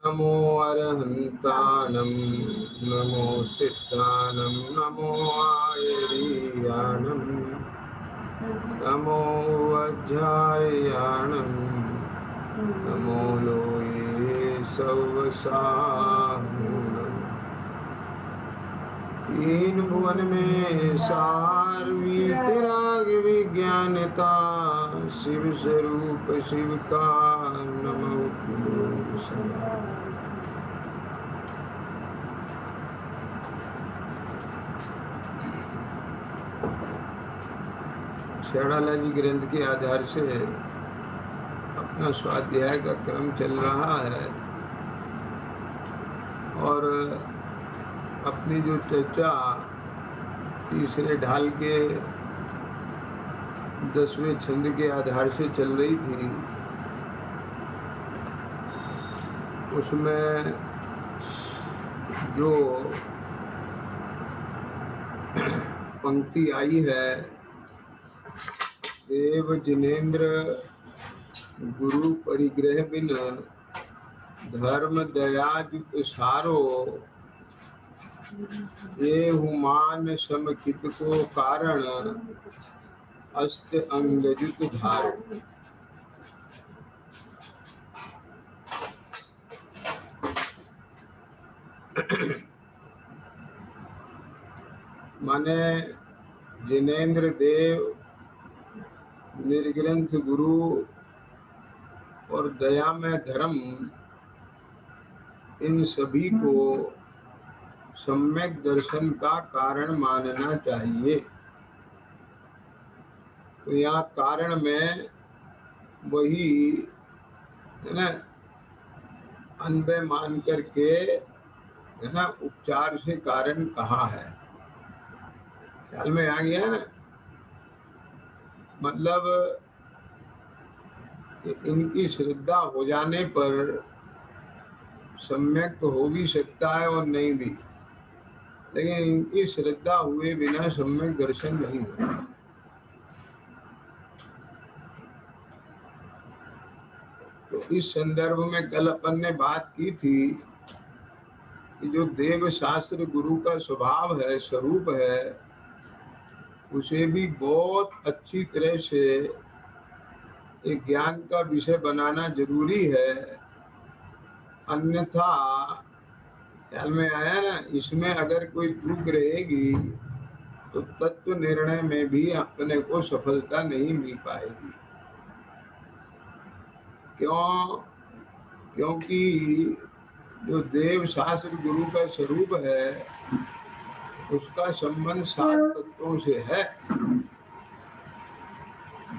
नमो अरहन्तानं नमो सिद्धानं नमो आयर्यानं नमो वज्रायणं नमो लोये सवसाहुनं तीन भुवन में सार वीतराग विज्ञानता शिव स्वरूप शिव का नमो षडाला जी ग्रंथ के आधार से अपना स्वाध्याय का क्रम चल रहा है और अपनी जो चर्चा तीसरे ढाल के 10वें छंद के आधार से चल रही थी, उसमें जो पंक्ति आई है, देव जिनेन्द्र गुरु परिग्रह बिन धर्म दया जुत सारो ये हुमान समकित को कारण अस्त अंगजुत धार। माने जिनेन्द्र देव निर्ग्रंथ गुरु और दया में धर्म, इन सभी को सम्यक दर्शन का कारण मानना चाहिए। तो यहाँ कारण में वही है ना, अन्वय मान करके है ना उपचार से कारण कहा है। ख्याल में आ गया ना? मतलब इनकी श्रद्धा हो जाने पर सम्यक तो हो भी सकता है और नहीं भी, लेकिन इनकी श्रद्धा हुए बिना सम्यक दर्शन नहीं होता। तो इस संदर्भ में कल अपन ने बात की थी कि जो देव शास्त्र गुरु का स्वभाव है, स्वरूप है, उसे भी बहुत अच्छी तरह से एक ज्ञान का विषय बनाना जरूरी है। अन्यथा ख्याल में आया ना, इसमें अगर कोई चूक रहेगी तो तत्व निर्णय में भी अपने को सफलता नहीं मिल पाएगी। क्यों? क्योंकि जो देव शास्त्र गुरु का स्वरूप है, उसका संबंध 7 तत्वों से है।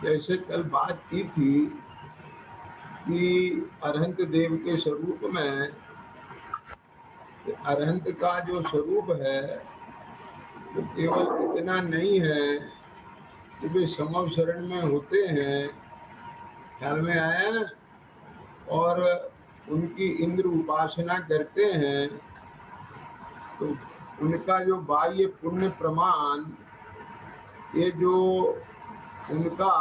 जैसे कल बात की थी कि अरहंत देव के स्वरूप में, अरहंत का जो स्वरूप है वो केवल इतना नहीं है कि वे समव शरण में होते हैं, ख्याल में आया ना, और उनकी इंद्र उपासना करते हैं, तो उनका जो बाह्य पुण्य प्रमाण, ये जो उनका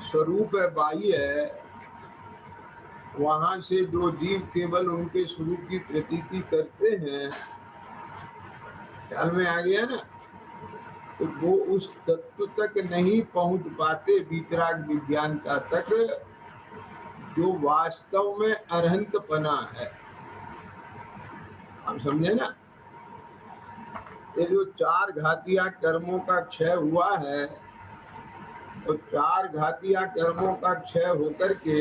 स्वरूप है बाह्य है, वहाँ से जो जीव केवल उनके स्वरूप की प्रतीति करते हैं, ख्याल में आ गया ना, तो वो उस तत्व तक नहीं पहुंच पाते, वितराग विज्ञानता तक, जो वास्तव में अरहंतपना है। आप समझे ना? ये जो 4 घातिया कर्मों का क्षय हुआ है, तो 4 घातिया कर्मों का क्षय होकर के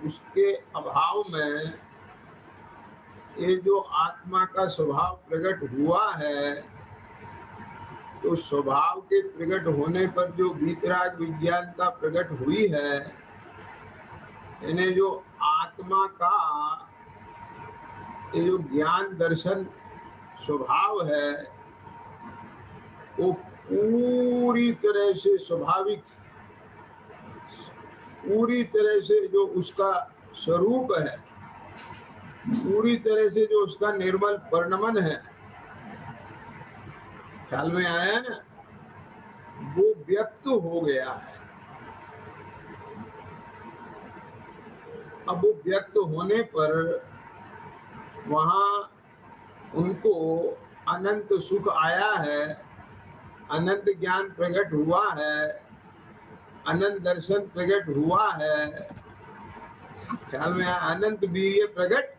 उसके अभाव में ये जो आत्मा का स्वभाव प्रकट हुआ है, तो स्वभाव के प्रकट होने पर जो वितराग विज्ञानता प्रकट हुई है, यानी जो आत्मा का ये जो ज्ञान दर्शन स्वभाव है, वो पूरी तरह से स्वाभाविक, पूरी तरह से जो उसका स्वरूप है, पूरी तरह से जो उसका निर्मल परिणमन है, ख्याल में आया ना, वो व्यक्त हो गया है। अब वो व्यक्त होने पर वहाँ उनको अनंत सुख आया है, अनंत ज्ञान प्रकट हुआ है, अनंत दर्शन प्रकट हुआ है, ख्याल में आया, अनंत वीर्य प्रकट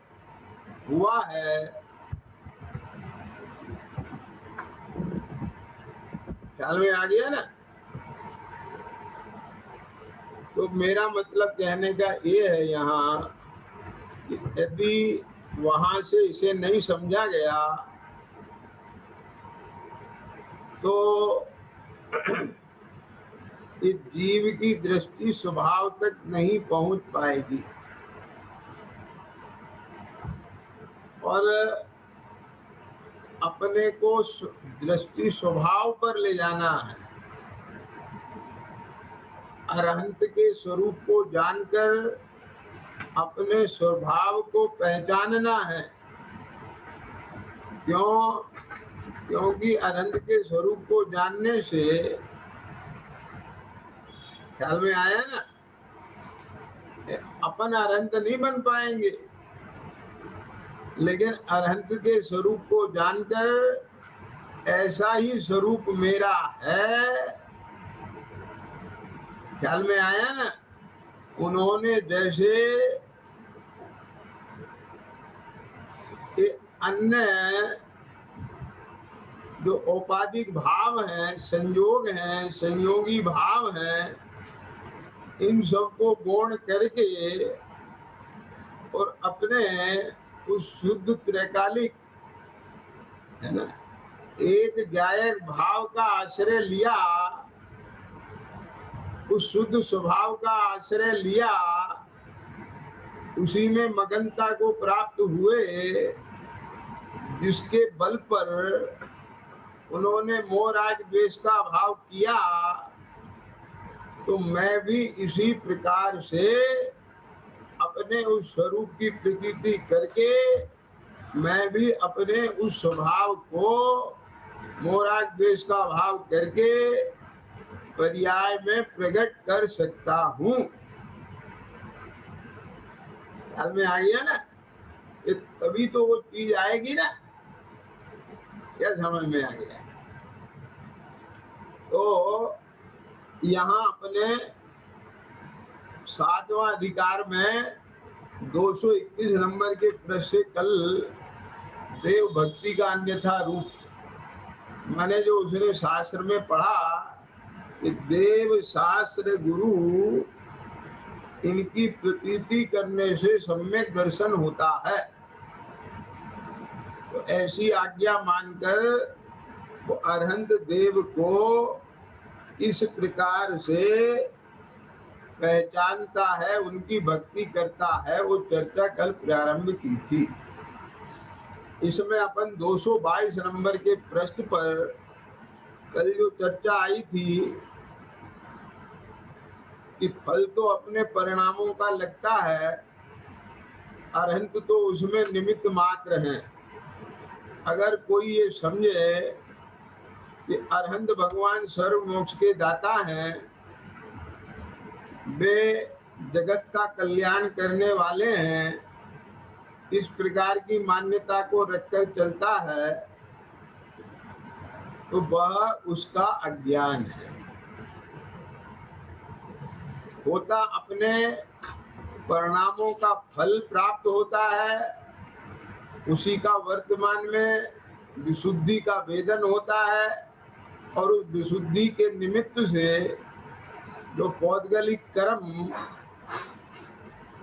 हुआ है। ख्याल में आ गया ना। तो मेरा मतलब कहने का ये है यहाँ कि यदि वहां से इसे नहीं समझा गया तो इस जीव की दृष्टि स्वभाव तक नहीं पहुंच पाएगी। और अपने को दृष्टि स्वभाव पर ले जाना है, अरहंत के स्वरूप को जानकर अपने स्वभाव को पहचानना है। क्योंकि अरहंत के स्वरूप को जानने से, ख्याल में आया ना, अपन अरहंत नहीं बन पाएंगे, लेकिन अरहंत के स्वरूप को जानकर ऐसा ही स्वरूप मेरा है, ख्याल में आया ना। उन्होंने जैसे अन्य जो औपाधिक भाव हैं, संयोग हैं, संयोगी भाव हैं, इन सबको गौण करके और अपने उस शुद्ध त्रैकालिक, है ना, एक गायक भाव का आश्रय लिया, उस शुद्ध स्वभाव का आश्रय लिया, उसी में मगनता को प्राप्त हुए, जिसके बल पर उन्होंने मोह राग द्वेष का भाव किया। तो मैं भी इसी प्रकार से अपने उस स्वरूप की प्रतीति करके मैं भी अपने उस स्वभाव को मोह राग द्वेष का भाव करके पर्याय में प्रकट कर सकता हूँ। ख्याल में आ गया ना। तभी तो वो चीज आएगी ना। क्या समझ में आ गया? तो यहाँ अपने 7वां अधिकार में 221 नंबर के प्रश्न से कल देव भक्ति का अन्यथा रूप, माने जो उसने शास्त्र में पढ़ा कि देव शास्त्र गुरु इनकी प्रतीति करने से सम्यक दर्शन होता है। तो ऐसी आज्ञा मानकर वो अरहंत देव को इस प्रकार से पहचानता है, उनकी भक्ति करता है, वो चर्चा कल प्रारंभ की थी। इसमें अपन 222 नंबर के प्रश्न पर कल जो चर्चा आई थी कि फल तो अपने परिणामों का लगता है, अरहंत तो उसमें निमित्त मात्र हैं। अगर कोई ये समझे कि अरहंत भगवान सर्व मोक्ष के दाता हैं, वे जगत का कल्याण करने वाले हैं, इस प्रकार की मान्यता को रखकर चलता है, तो वह उसका अज्ञान है। होता अपने परिणामों का फल प्राप्त होता है, उसी का वर्तमान में विशुद्धि का वेदन होता है, और उस विशुद्धि के निमित्त से जो पौद्गलिक कर्म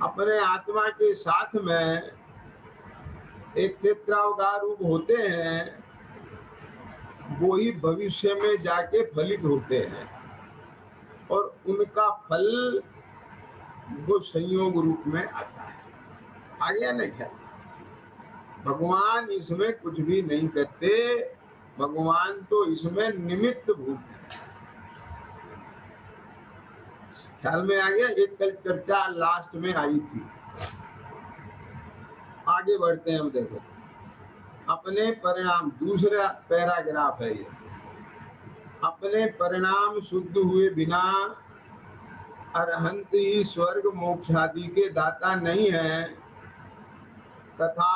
अपने आत्मा के साथ में एक क्षेत्रावगाह रूप होते हैं, वो ही भविष्य में जाके फलित होते हैं, और उनका फल वो संयोग रूप में आता है। आ गया ना क्या? भगवान इसमें कुछ भी नहीं करते, भगवान तो इसमें निमित्त भूत है। ख्याल में आ गया? एक कल चर्चा लास्ट में आई थी। आगे बढ़ते हैं हम। देखो अपने परिणाम, दूसरा पैराग्राफ है ये। अपने परिणाम शुद्ध हुए बिना अरहंत ही स्वर्ग मोक्ष आदि के दाता नहीं है, तथा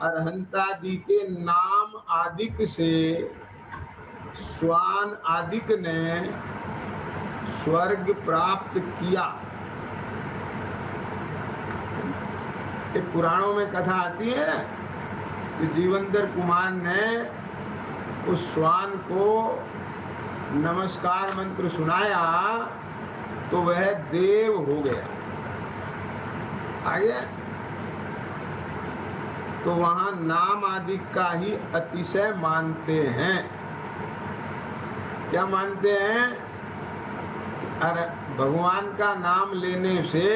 अरहंतादि के नाम आदिक से स्वान आदिक ने स्वर्ग प्राप्त किया। ये पुराणों में कथा आती है कि जीवंतर कुमार ने उस स्वान को नमस्कार मंत्र सुनाया तो वह देव हो गया। आगे तो वहां नाम आदि का ही अतिशय मानते हैं। क्या मानते हैं? अरे भगवान का नाम लेने से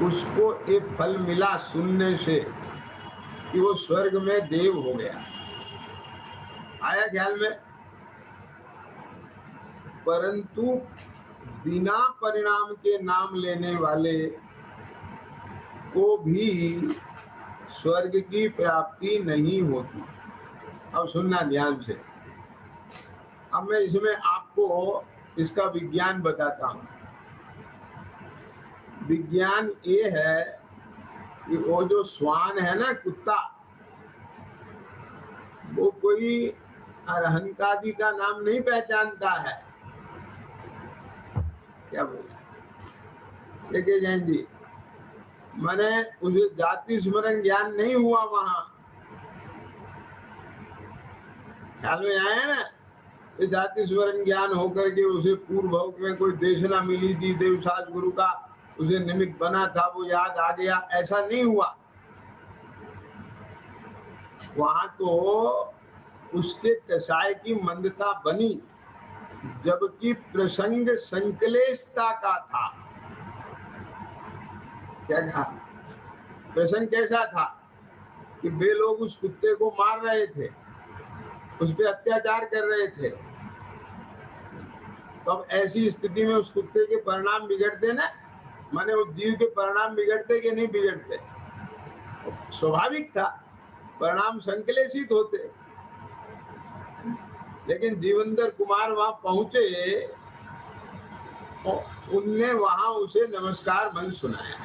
उसको एक फल मिला सुनने से कि वो स्वर्ग में देव हो गया। आया ख्याल में? परंतु बिना परिणाम के नाम लेने वाले को भी स्वर्ग की प्राप्ति नहीं होती। अब सुनना ध्यान से। अब मैं इसमें आपको इसका विज्ञान बताता हूं। विज्ञान ये है कि वो जो श्वान है ना, कुत्ता, वो कोई अरहंतादि का नाम नहीं पहचानता है। क्या बोला? देखिए जैन जी, मैंने उसे जाति स्मरण ज्ञान नहीं हुआ वहां। ख्याल में आया ना? ये जाति स्मरण ज्ञान होकर के उसे पूर्व भोग में कोई देशना मिली थी, देवसाज गुरु का उसे निमित्त बना था, वो याद आ गया, ऐसा नहीं हुआ। वहां तो उसके कसाय की मंदता बनी, जबकि प्रसंग संकलेशता का था। क्या कहा? प्रसंग कैसा था कि वे लोग उस कुत्ते को मार रहे थे, उस पर अत्याचार कर रहे थे। तो अब ऐसी स्थिति में उस कुत्ते के परिणाम बिगड़ते ना, माने उस जीव के परिणाम बिगड़ते कि नहीं बिगड़ते? स्वाभाविक था, परिणाम संकलेशित होते। लेकिन जीवंतर कुमार वहां पहुंचे और उनने वहां उसे नमस्कार मंत्र सुनाया।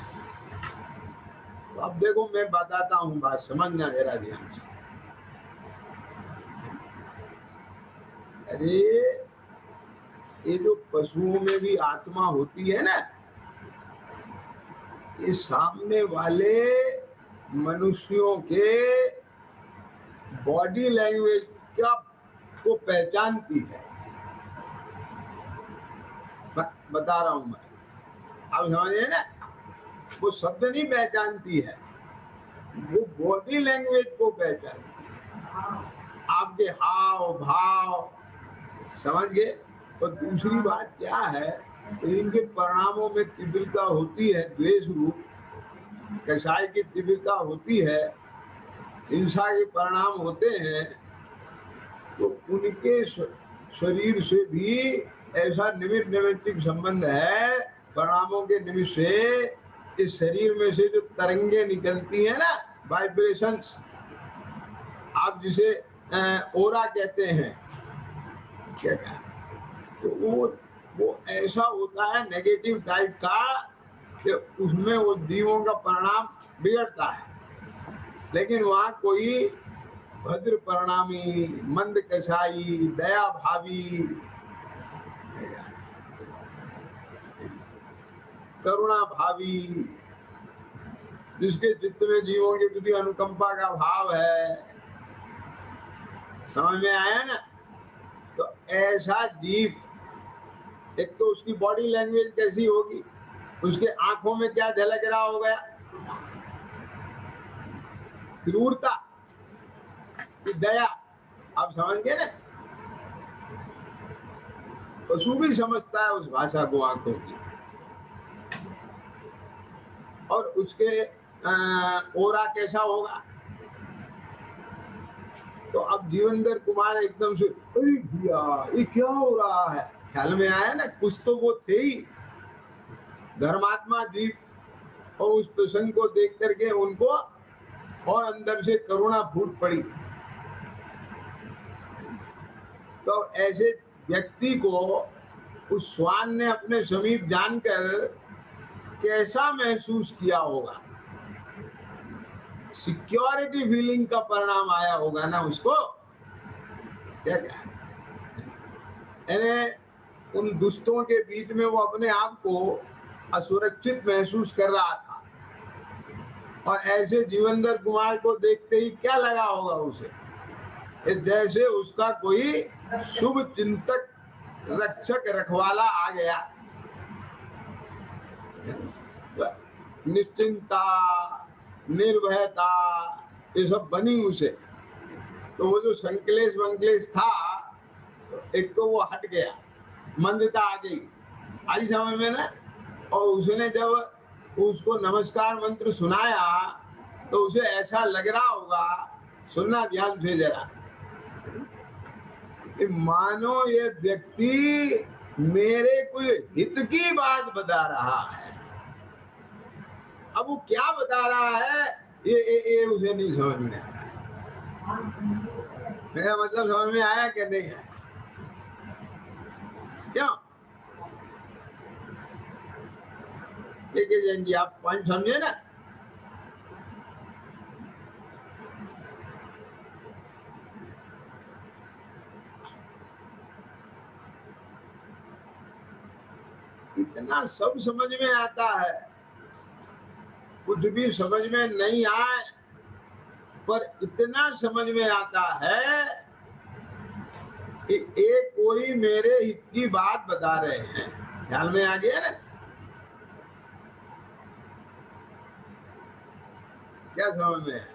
तो अब देखो मैं बताता हूं, बात समझना जरा ध्यान से। अरे ये जो पशुओं में भी आत्मा होती है ना, ये सामने वाले मनुष्यों के बॉडी लैंग्वेज का को पहचानती है। बता रहा हूं मैं, आप समझे ना? वो शब्द नहीं पहचानती है, वो बॉडी लैंग्वेज को पहचानती है, आपके हाव भाव, समझ गए? और दूसरी बात क्या है, तो इनके परिणामों में तीव्रता होती है, द्वेष रूप कसाय की तीव्रता होती है, हिंसा के परिणाम होते हैं। तो उनके शरीर से भी ऐसा निमित्त नैमित्तिक संबंध है, परिणामों के निमित्त से इस शरीर में से जो तरंगे निकलती है ना, वाइब्रेशंस, आप जिसे ओरा कहते हैं, क्या कहते? तो वो ऐसा होता है नेगेटिव टाइप का कि उसमें वो जीवों का परिणाम बिगड़ता है। लेकिन वहां कोई भद्र परिणामी, मंद कसाई, दया भावी, करुणा भावी, जिसके चित्त में जीवों के प्रति अनुकंपा का भाव है, समझ में आया ना? तो ऐसा जीव, एक तो उसकी बॉडी लैंग्वेज कैसी होगी, उसके आंखों में क्या झलक रहा होगा? क्रूरता की दया, आप समझ गए ना? पशु भी समझता है उस भाषा को, आंखों की। और उसके ओरा कैसा होगा? तो अब जीवंतर कुमार एकदम से, अरे भैया ये क्या हो रहा है, ख्याल में आया ना? कुछ तो वो थे ही धर्मात्मा जीव, और उस प्रसंग को देख करके उनको और अंदर से करुणा फूट पड़ी। तो ऐसे व्यक्ति को उस श्वान ने अपने समीप जानकर कैसा महसूस किया होगा, सिक्योरिटी फीलिंग का परिणाम आया होगा ना उसको। क्या क्या यानी उन दुष्टों के बीच में वो अपने आप को असुरक्षित महसूस कर रहा था, और ऐसे जीवनधर कुमार को देखते ही क्या लगा होगा उसे, जैसे उसका कोई शुभ चिंतक रक्षक रखवाला आ गया। निश्चिंता, निर्भयता, ये सब बनी उसे। तो वो जो संकलेश वंकलेश था, एक तो वो हट गया, मंदता आ गई, आई समझ में ना। और उसने जब उसको नमस्कार मंत्र सुनाया तो उसे ऐसा लग रहा होगा, सुनना ध्यान से जरा, मानो ये व्यक्ति मेरे कुछ हित की बात बता रहा है। अब वो क्या बता रहा है ये उसे नहीं समझ में आ रहा। मेरा मतलब समझ में आया कि नहीं आया? क्या देखिए जैन जी, आप पॉइंट समझे ना। इतना सब समझ में आता है, कुछ भी समझ में नहीं आए, पर इतना समझ में आता है कि एक कोई मेरे हित की बात बता रहे हैं। ख्याल में आ गया ना? क्या समझ में है?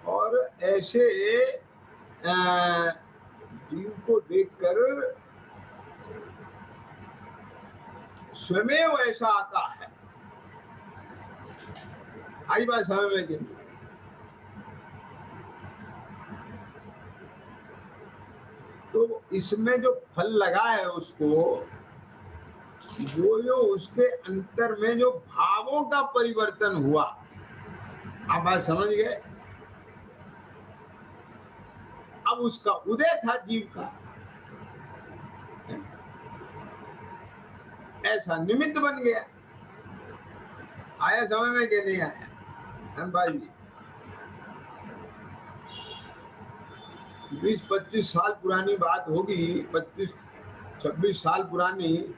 और ऐसे जीव को देखकर स्वयं ऐसा आता है। आई बात समझ में? कि तो इसमें जो फल लगा है उसको, वो जो उसके अंतर में जो भावों का परिवर्तन हुआ, आप बात समझ गए? अब उसका उदय था जीव का, ऐसा निमित्त बन गया। आया समझ में कि नहीं आया भाई जी? 20-25 साल पुरानी बात होगी, 25-26 साल पुरानी।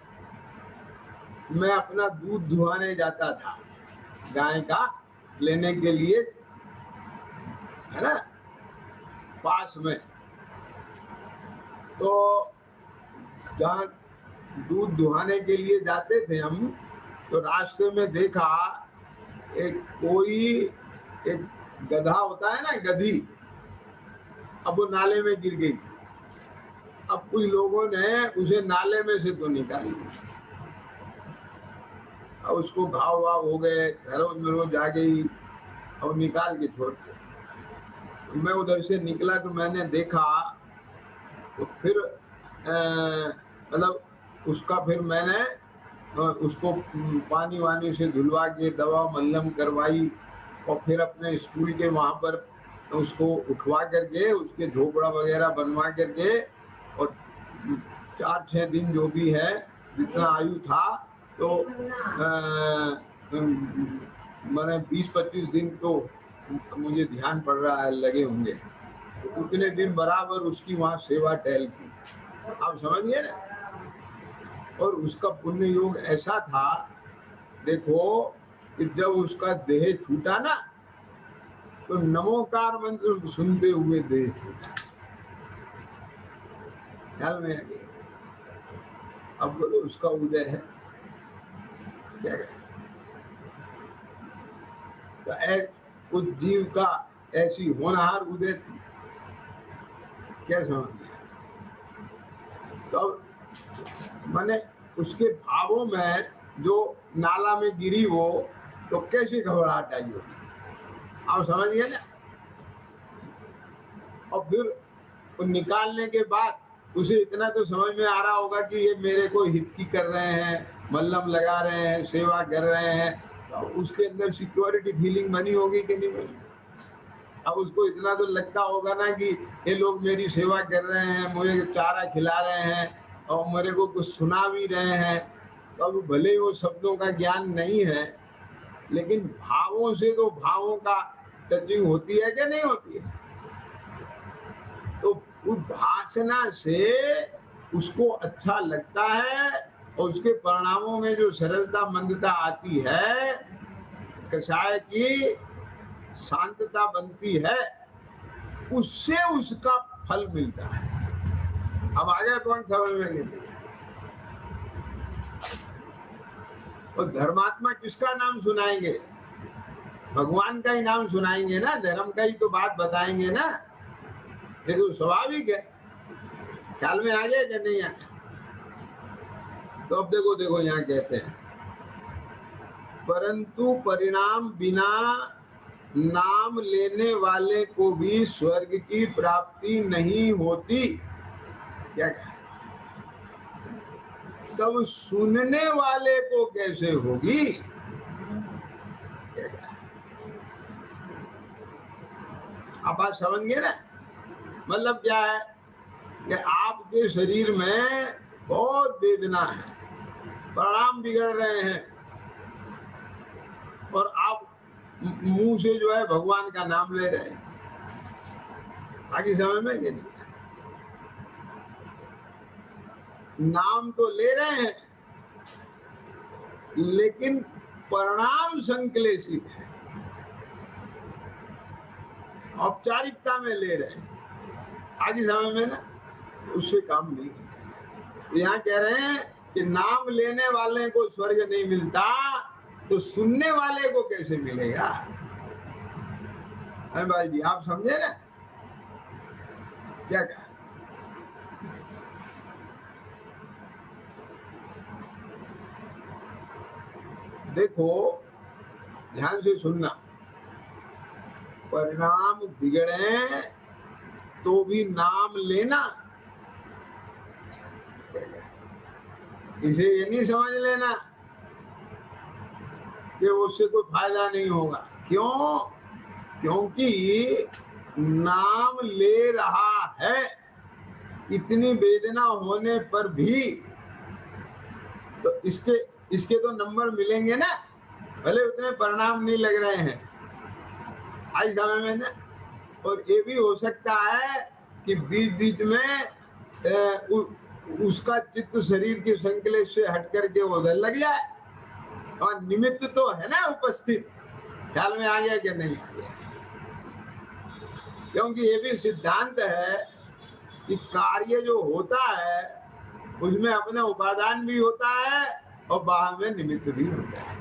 मैं अपना दूध दुहाने जाता था गाय का लेने के लिए, है ना, पास में। तो जहाँ दूध दुहाने के लिए जाते थे हम, तो रास्ते में देखा एक गधा होता है ना, गधी, अब वो नाले में गिर गई। अब कुछ लोगों ने उसे नाले में से तो निकाली, अब उसको घाव वाव हो गए, घरों में रोज आ गई, और निकाल के छोड़ दिया। मैं उधर से निकला तो मैंने देखा, तो फिर मतलब उसका फिर मैंने उसको पानी वानी से धुलवा के दवा मल्लम करवाई, और फिर अपने स्कूल के वहाँ पर उसको उठवा करके उसके झोपड़ा वगैरह बनवा करके, और 4-6 दिन जो भी है, जितना आयु था, तो मैंने 20-25 दिन तो मुझे ध्यान पड़ रहा है लगे होंगे, तो उतने दिन बराबर उसकी वहाँ सेवा टहल की। आप समझिए ना। और उसका पुण्य योग ऐसा था, देखो, कि जब उसका देह छूटा ना, तो नमोकार मंत्र सुनते हुए देह छूटा। ख्याल में आ गया? अब बोलो उसका उदय है क्या? तो उस जीव का ऐसी होनहार उदय थी, क्या समझ गया? तो मैंने उसके भावों में जो नाला में गिरी वो, तो कैसी घबराहट आई होगी, आप समझ गए ना। और फिर वो निकालने के बाद उसे इतना तो समझ में आ रहा होगा कि ये मेरे को हित की कर रहे हैं, मल्लम लगा रहे हैं, सेवा कर रहे हैं, तो उसके अंदर सिक्योरिटी फीलिंग बनी होगी कि नहीं बनी? अब उसको इतना तो लगता होगा ना कि ये लोग मेरी सेवा कर रहे हैं, मुझे चारा खिला रहे हैं और मेरे को कुछ सुना भी रहे हैं। तो अब भले ही वो शब्दों का ज्ञान नहीं है, लेकिन भावों से तो भावों का टचिंग होती है क्या नहीं होती है? तो उस भाषणा से उसको अच्छा लगता है और उसके परिणामों में जो सरलता मंदता आती है, कषाय की शांतता बनती है, उससे उसका फल मिलता है। अब आ गया कौन समझ में नहीं? और धर्मात्मा किसका नाम सुनाएंगे? भगवान का ही नाम सुनाएंगे ना, धर्म का ही तो बात बताएंगे ना। ये तो स्वाभाविक है। ख्याल में आ गया कि नहीं आया? तो अब देखो देखो यहाँ कहते हैं, परंतु परिणाम बिना नाम लेने वाले को भी स्वर्ग की प्राप्ति नहीं होती। क्या कहा? तब सुनने वाले को कैसे होगी? आप बात समझ गए ना? मतलब क्या है कि आपके शरीर में बहुत वेदना है, परिणाम बिगड़ रहे हैं, और आप मुंह से जो है भगवान का नाम ले रहे हैं। आगे समझ में नहीं? नाम तो ले रहे हैं, लेकिन परिणाम संक्लेशित है, औपचारिकता में ले रहे हैं। आगे समझ में ना? उससे काम नहीं। यहाँ कह रहे हैं कि नाम लेने वाले को स्वर्ग नहीं मिलता, तो सुनने वाले को कैसे मिलेगा? अरे भाई जी, आप समझे ना क्या कहा? देखो ध्यान से सुनना, परिणाम बिगड़े तो भी नाम लेना, इसे ये नहीं समझ लेना कि उससे कोई फायदा नहीं होगा। क्यों? क्योंकि नाम ले रहा है, इतनी वेदना होने पर भी, तो इसके तो नंबर मिलेंगे ना, भले उतने परिणाम नहीं लग रहे हैं। आई समझ में ना? और ये भी हो सकता है कि बीच बीच में उसका चित्त शरीर के संकलेश से हट करके उधर लग जाए, और निमित्त तो है ना उपस्थित। ख्याल में आ गया कि नहीं आ गया? क्योंकि ये भी सिद्धांत है कि कार्य जो होता है उसमें अपना उपादान भी होता है और बाहर में निमित्त भी होता है।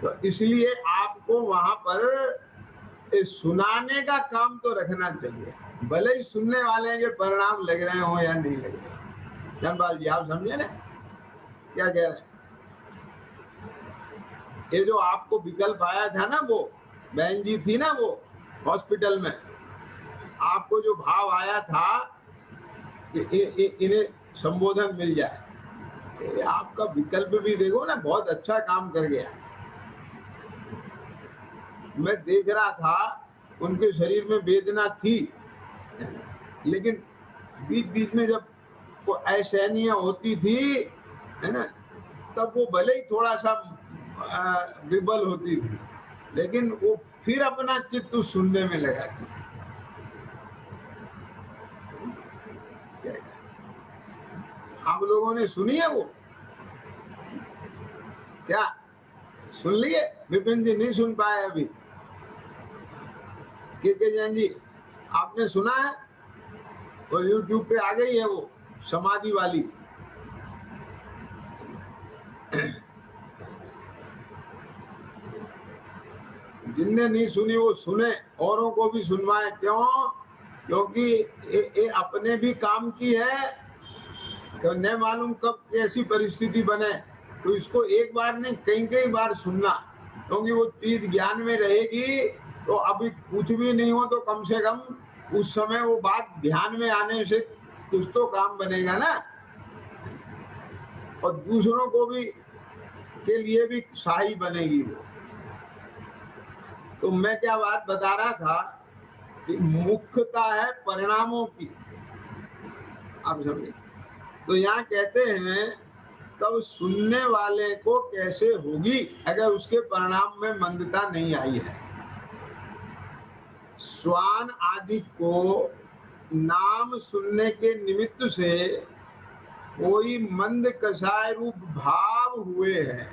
तो इसलिए आपको वहां पर सुनाने का काम तो रखना चाहिए, भले ही सुनने वाले के परिणाम लग रहे हो या नहीं लग रहे। धनपाल जी, आप समझे ना क्या कह रहे हैं? ये जो आपको विकल्प आया था ना, वो बहन जी थी ना, वो हॉस्पिटल में आपको जो भाव आया था कि इन्हें संबोधन मिल जाए, ये आपका विकल्प भी देखो ना, बहुत अच्छा काम कर गया। मैं देख रहा था उनके शरीर में वेदना थी, लेकिन बीच बीच में जब वो असहनीय होती थी, है ना, तब वो भले ही थोड़ा सा विबल होती थी, लेकिन वो फिर अपना चित्त सुनने में लगा थी। आप लोगों ने सुनी है वो? क्या सुन लिए? विपिन जी नहीं सुन पाए अभी। के जैन जी, आपने सुना है? वो YouTube पे आ गई है वो समाधि वाली। जिनने नहीं सुनी वो सुने, औरों को भी सुनवाए। क्यों? क्योंकि ये अपने भी काम की है, तो न मालूम कब कैसी परिस्थिति बने, तो इसको एक बार नहीं कई कई बार सुनना, क्योंकि वो चीज ज्ञान में रहेगी। तो अभी कुछ भी नहीं हो तो कम से कम उस समय वो बात ध्यान में आने से कुछ तो काम बनेगा ना, और दूसरों को भी के लिए भी शाही बनेगी वो। तो मैं क्या बात बता रहा था कि मुख्यता है परिणामों की, आप समझे। तो यहाँ कहते हैं तब सुनने वाले को कैसे होगी अगर उसके परिणाम में मंदता नहीं आई है। श्वान आदि को नाम सुनने के निमित्त से कोई मंद कषाय रूप भाव हुए हैं,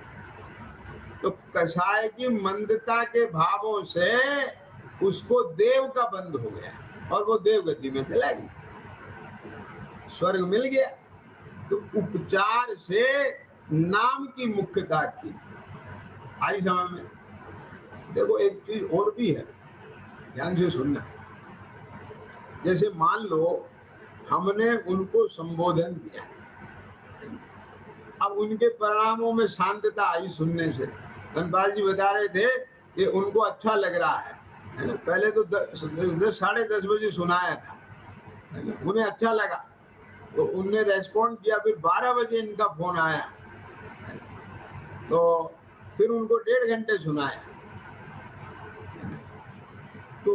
तो कषाय की मंदता के भावों से उसको देव का बंध हो गया और वो देव गति में चला गया, स्वर्ग मिल गया। तो उपचार से नाम की मुख्यता की आई समझ में। देखो एक चीज और भी है, ध्यान से सुनना। जैसे मान लो हमने उनको संबोधन दिया, अब उनके परिणामों में शांतता आई सुनने से। धनपाल जी बता रहे थे कि उनको अच्छा लग रहा है ना। पहले तो 10-10:30 बजे सुनाया था, उन्हें अच्छा लगा तो उनने रेस्पॉन्ड किया। फिर 12 बजे इनका फोन आया तो फिर उनको 1.5 घंटे सुनाया। तो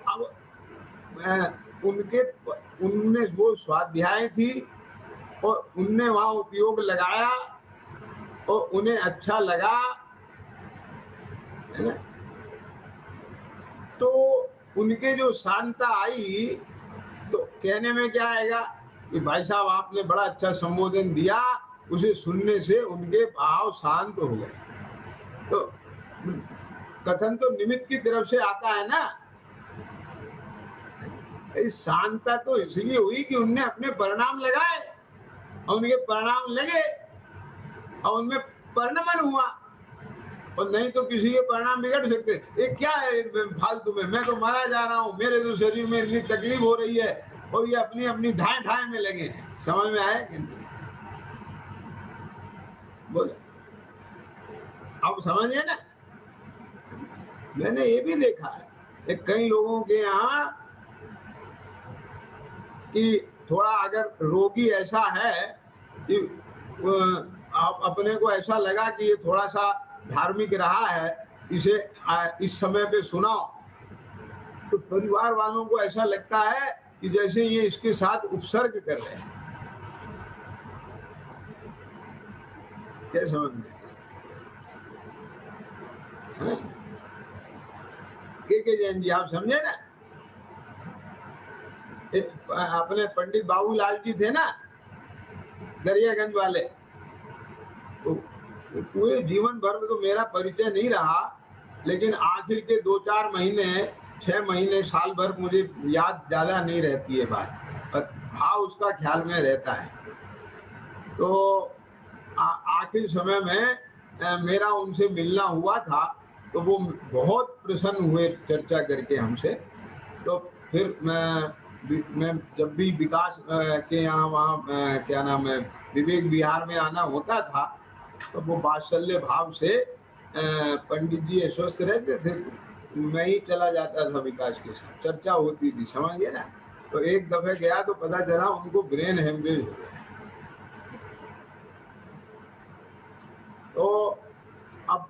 अब उनने वो स्वाध्याय थी और उनने वहां उपयोग लगाया और उन्हें अच्छा लगा, है ना। तो उनके जो शांतता आई, तो कहने में क्या आएगा कि भाई साहब आपने बड़ा अच्छा संबोधन दिया, उसे सुनने से उनके भाव शांत हो गए। तो कथन तो निमित्त की तरफ से आता है ना। इस शांतता तो इसलिए हुई कि उनने अपने परिणाम लगाए और उनके परिणाम लगे और उनमें परिणमन हुआ। और नहीं तो किसी के परिणाम बिगड़ सकते। ये क्या है फालतू में, मैं तो मारा जा रहा हूँ, मेरे तो शरीर में इतनी तकलीफ हो रही है और ये अपनी अपनी धाए धाए में लगे। समझ में आया कि नहीं? बोले अब समझिए ना। मैंने ये भी देखा है कई लोगों के यहाँ कि थोड़ा अगर रोगी ऐसा है कि आप अपने को ऐसा लगा कि ये थोड़ा सा धार्मिक रहा है, इसे इस समय पे सुनाओ, तो परिवार वालों को ऐसा लगता है कि जैसे ये इसके साथ उपसर्ग कर रहे हैं। क्या समझ में? के जैन जी आप समझे ना। अपने पंडित बाबूलाल जी थे ना, दरियागंज वाले, तो पूरे जीवन भर में तो मेरा परिचय नहीं रहा, लेकिन आखिर के 2-4 महीने 6 महीने साल भर मुझे याद ज्यादा नहीं रहती है बात, पर भाव उसका ख्याल में रहता है। तो आखिर समय में मेरा उनसे मिलना हुआ था, तो वो बहुत प्रसन्न हुए चर्चा करके हमसे। तो फिर मैं जब भी विकास के यहाँ वहाँ क्या नाम है विवेक विहार में आना होता था, तो वो वात्सल्य भाव से पंडित जी स्वस्थ रहते थे, मैं ही चला जाता था विकास के साथ, चर्चा होती थी, समझ गए ना। तो एक दफे गया तो पता चला उनको ब्रेन हेमरेज हो गया। तो अब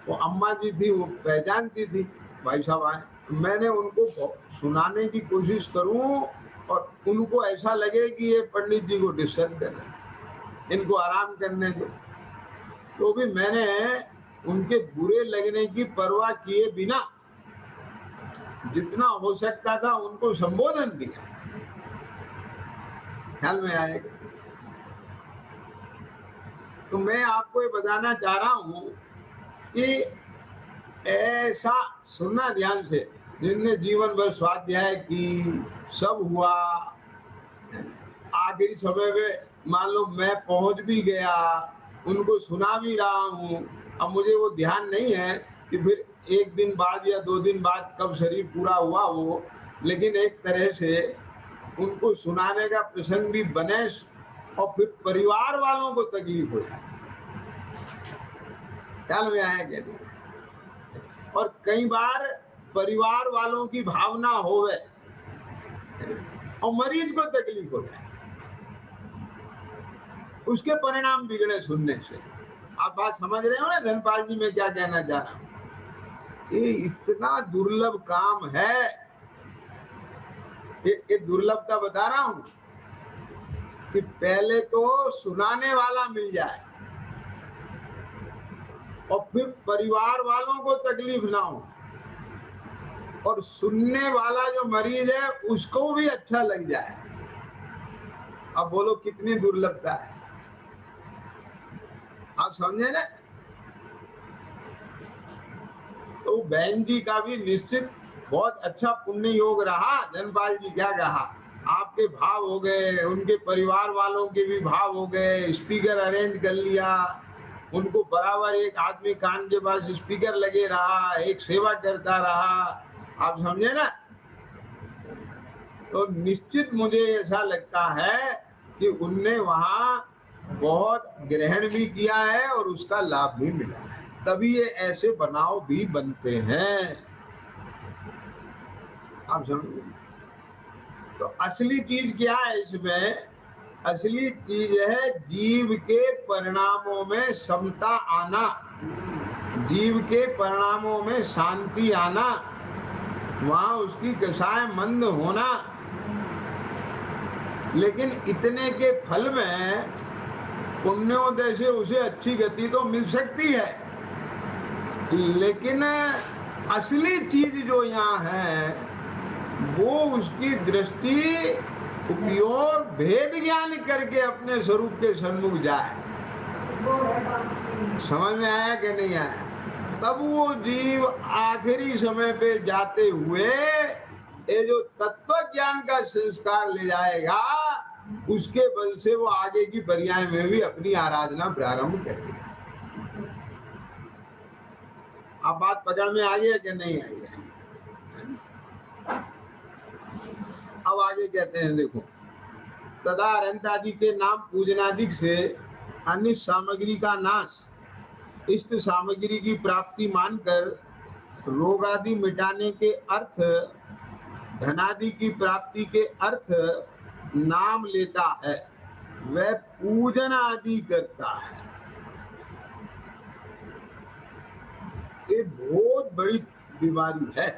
वो अम्मा जी थी, वो पहचानती थी भाई साहब आए, मैंने उनको सुनाने की कोशिश करूं और उनको ऐसा लगे कि ये पंडित जी को डिस्टर्ब कर रहे हैं, इनको आराम करने दो। तो भी मैंने उनके बुरे लगने की परवाह किए बिना जितना हो सकता था उनको संबोधन दिया। ख्याल में आएगा। तो मैं आपको ये बताना चाह रहा हूं कि ऐसा सुनना ध्यान से, जिनने जीवन भर स्वाध्याय की, सब हुआ, आखिरी समय में मान लो मैं पहुंच भी गया, उनको सुना भी रहा हूं, अब मुझे वो ध्यान नहीं है कि फिर 1 दिन बाद या 2 दिन बाद कब शरीर पूरा हुआ वो, लेकिन एक तरह से उनको सुनाने का प्रसंग भी बने और फिर परिवार वालों को तकलीफ हो जाए। ख्याल में आया क्या? और कई बार परिवार वालों की भावना होवे और मरीज को तकलीफ हो जाए, उसके परिणाम बिगड़े सुनने से। आप बात समझ रहे हो ना धनपाल जी, मैं क्या कहना चाह रहा हूं? ये इतना दुर्लभ काम है, ये दुर्लभता बता रहा हूं कि पहले तो सुनाने वाला मिल जाए और फिर परिवार वालों को तकलीफ ना हो, और सुनने वाला जो मरीज है उसको भी अच्छा लग जाए। अब बोलो कितनी दुर्लभता है, आप समझे ना? तो बहन जी का भी निश्चित बहुत अच्छा पुण्य योग रहा। धनपाल जी क्या कहा, आपके भाव हो गए, उनके परिवार वालों के भी भाव हो गए, स्पीकर अरेंज कर लिया, उनको बराबर एक आदमी कान के पास स्पीकर लगे रहा, एक सेवा करता रहा, आप समझे ना? तो निश्चित मुझे ऐसा लगता है कि उनने वहां बहुत ग्रहण भी किया है और उसका लाभ भी मिला है, तभी ये ऐसे बनाव भी बनते हैं, आप समझे? तो असली चीज क्या है इसमें? असली चीज है जीव के परिणामों में समता आना, जीव के परिणामों में शांति आना, वहां उसकी दशाएं मंद होना। लेकिन इतने के फल में पुण्योदय से उसे अच्छी गति तो मिल सकती है, लेकिन असली चीज जो यहाँ है वो उसकी दृष्टि उपयोग भेद ज्ञान करके अपने स्वरूप के सन्मुख जाए। समझ में आया कि नहीं आया? तब वो जीव आखिरी समय पे जाते हुए ये जो तत्व ज्ञान का संस्कार ले जाएगा, उसके बल से वो आगे की पर्याय में भी अपनी आराधना प्रारंभ करेगा। अब बात पकड़ में आई है कि नहीं आई है? अब आगे कहते हैं, देखो, तदा अरहंतादि के नाम पूजनादिक से अन्य सामग्री का नाश, इष्ट सामग्री की प्राप्ति मानकर रोग आदि मिटाने के अर्थ, धनादि की प्राप्ति के अर्थ नाम लेता है, वह पूजन आदि करता है। ये बहुत बड़ी बीमारी है।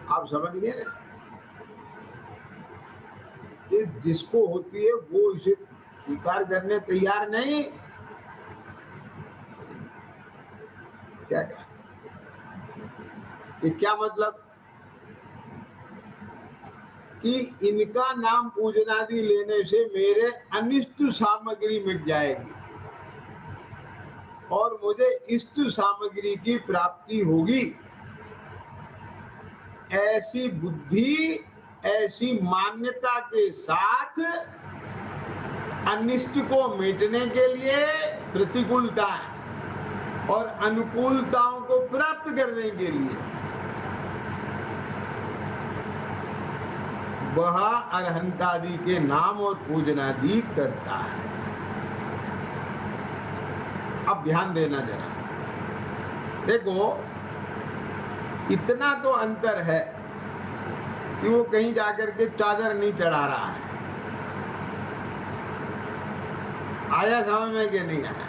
आप समझ गए ना? ये जिसको होती है वो इसे स्वीकार करने तैयार नहीं। क्या ये क्या मतलब कि इनका नाम पूजनादि लेने से मेरे अनिष्ट सामग्री मिट जाएगी और मुझे इष्ट सामग्री की प्राप्ति होगी, ऐसी बुद्धि, ऐसी मान्यता के साथ अनिष्ट को मिटने के लिए प्रतिकूलता और अनुकूलताओं को प्राप्त करने के लिए वह अरहंतादि के नाम और पूजनादि करता है। अब ध्यान देना जरा, देखो इतना तो अंतर है कि वो कहीं जाकर के चादर नहीं चढ़ा रहा है। आया समझ में कि नहीं आया?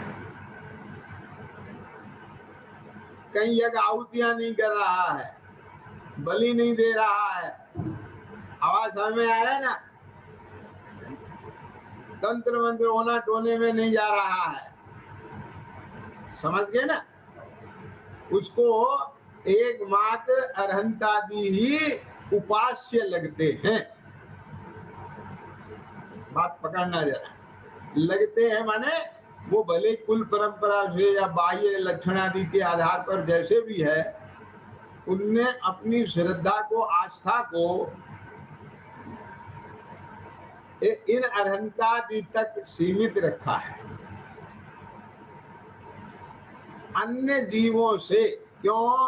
कहीं यज्ञ आहुतियां नहीं कर रहा है, बलि नहीं दे रहा है। आवाज समझ में आया ना? तंत्र मंत्र होना टोने में नहीं जा रहा है, समझ गए ना? उसको एकमात्र अरहंतादि ही उपास्य लगते हैं। बात पकड़ना जरा, लगते हैं माने वो भले कुल परंपरा से या बाह्य लक्षण आदि के आधार पर जैसे भी है, उनने अपनी श्रद्धा को, आस्था को इन अरहंतादि तक सीमित रखा है। अन्य जीवों से क्यों?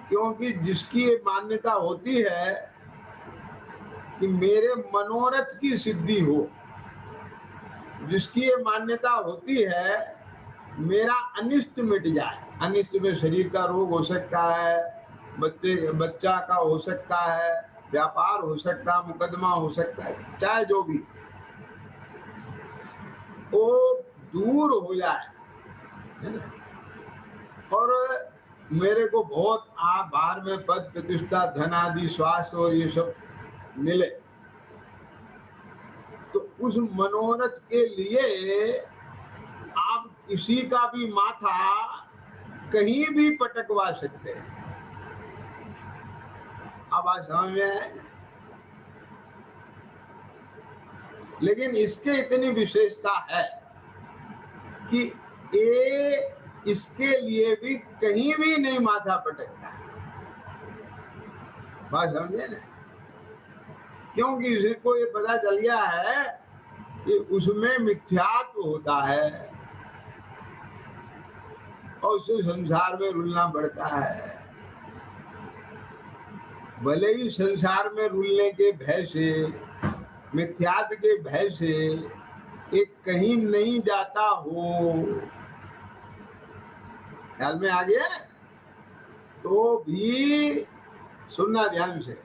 क्योंकि जिसकी ये मान्यता होती है कि मेरे मनोरथ की सिद्धि हो, जिसकी ये मान्यता होती है मेरा अनिष्ट मिट जाए। अनिष्ट में शरीर का रोग हो सकता है, बच्चा का हो सकता है, व्यापार हो सकता है, मुकदमा हो सकता है, चाहे जो भी, वो दूर हो जाए, है ना। और मेरे को बहुत बाहर में पद प्रतिष्ठा धन आदि स्वास्थ्य और ये सब मिले, तो उस मनोरथ के लिए आप किसी का भी माथा कहीं भी पटकवा सकते हैं। अब बात समझ में है। लेकिन इसके इतनी विशेषता है कि ये इसके लिए भी कहीं भी नहीं माथा पटकता, बात समझे ना। क्योंकि इसको ये पता चल गया है कि उसमें मिथ्यात्व होता है और उसे संसार में रुलना पड़ता है। भले ही संसार में रुलने के भय से, मिथ्यात्व के भय से एक कहीं नहीं जाता हो, ख्याल में आ गया, तो भी सुनना ध्यान से,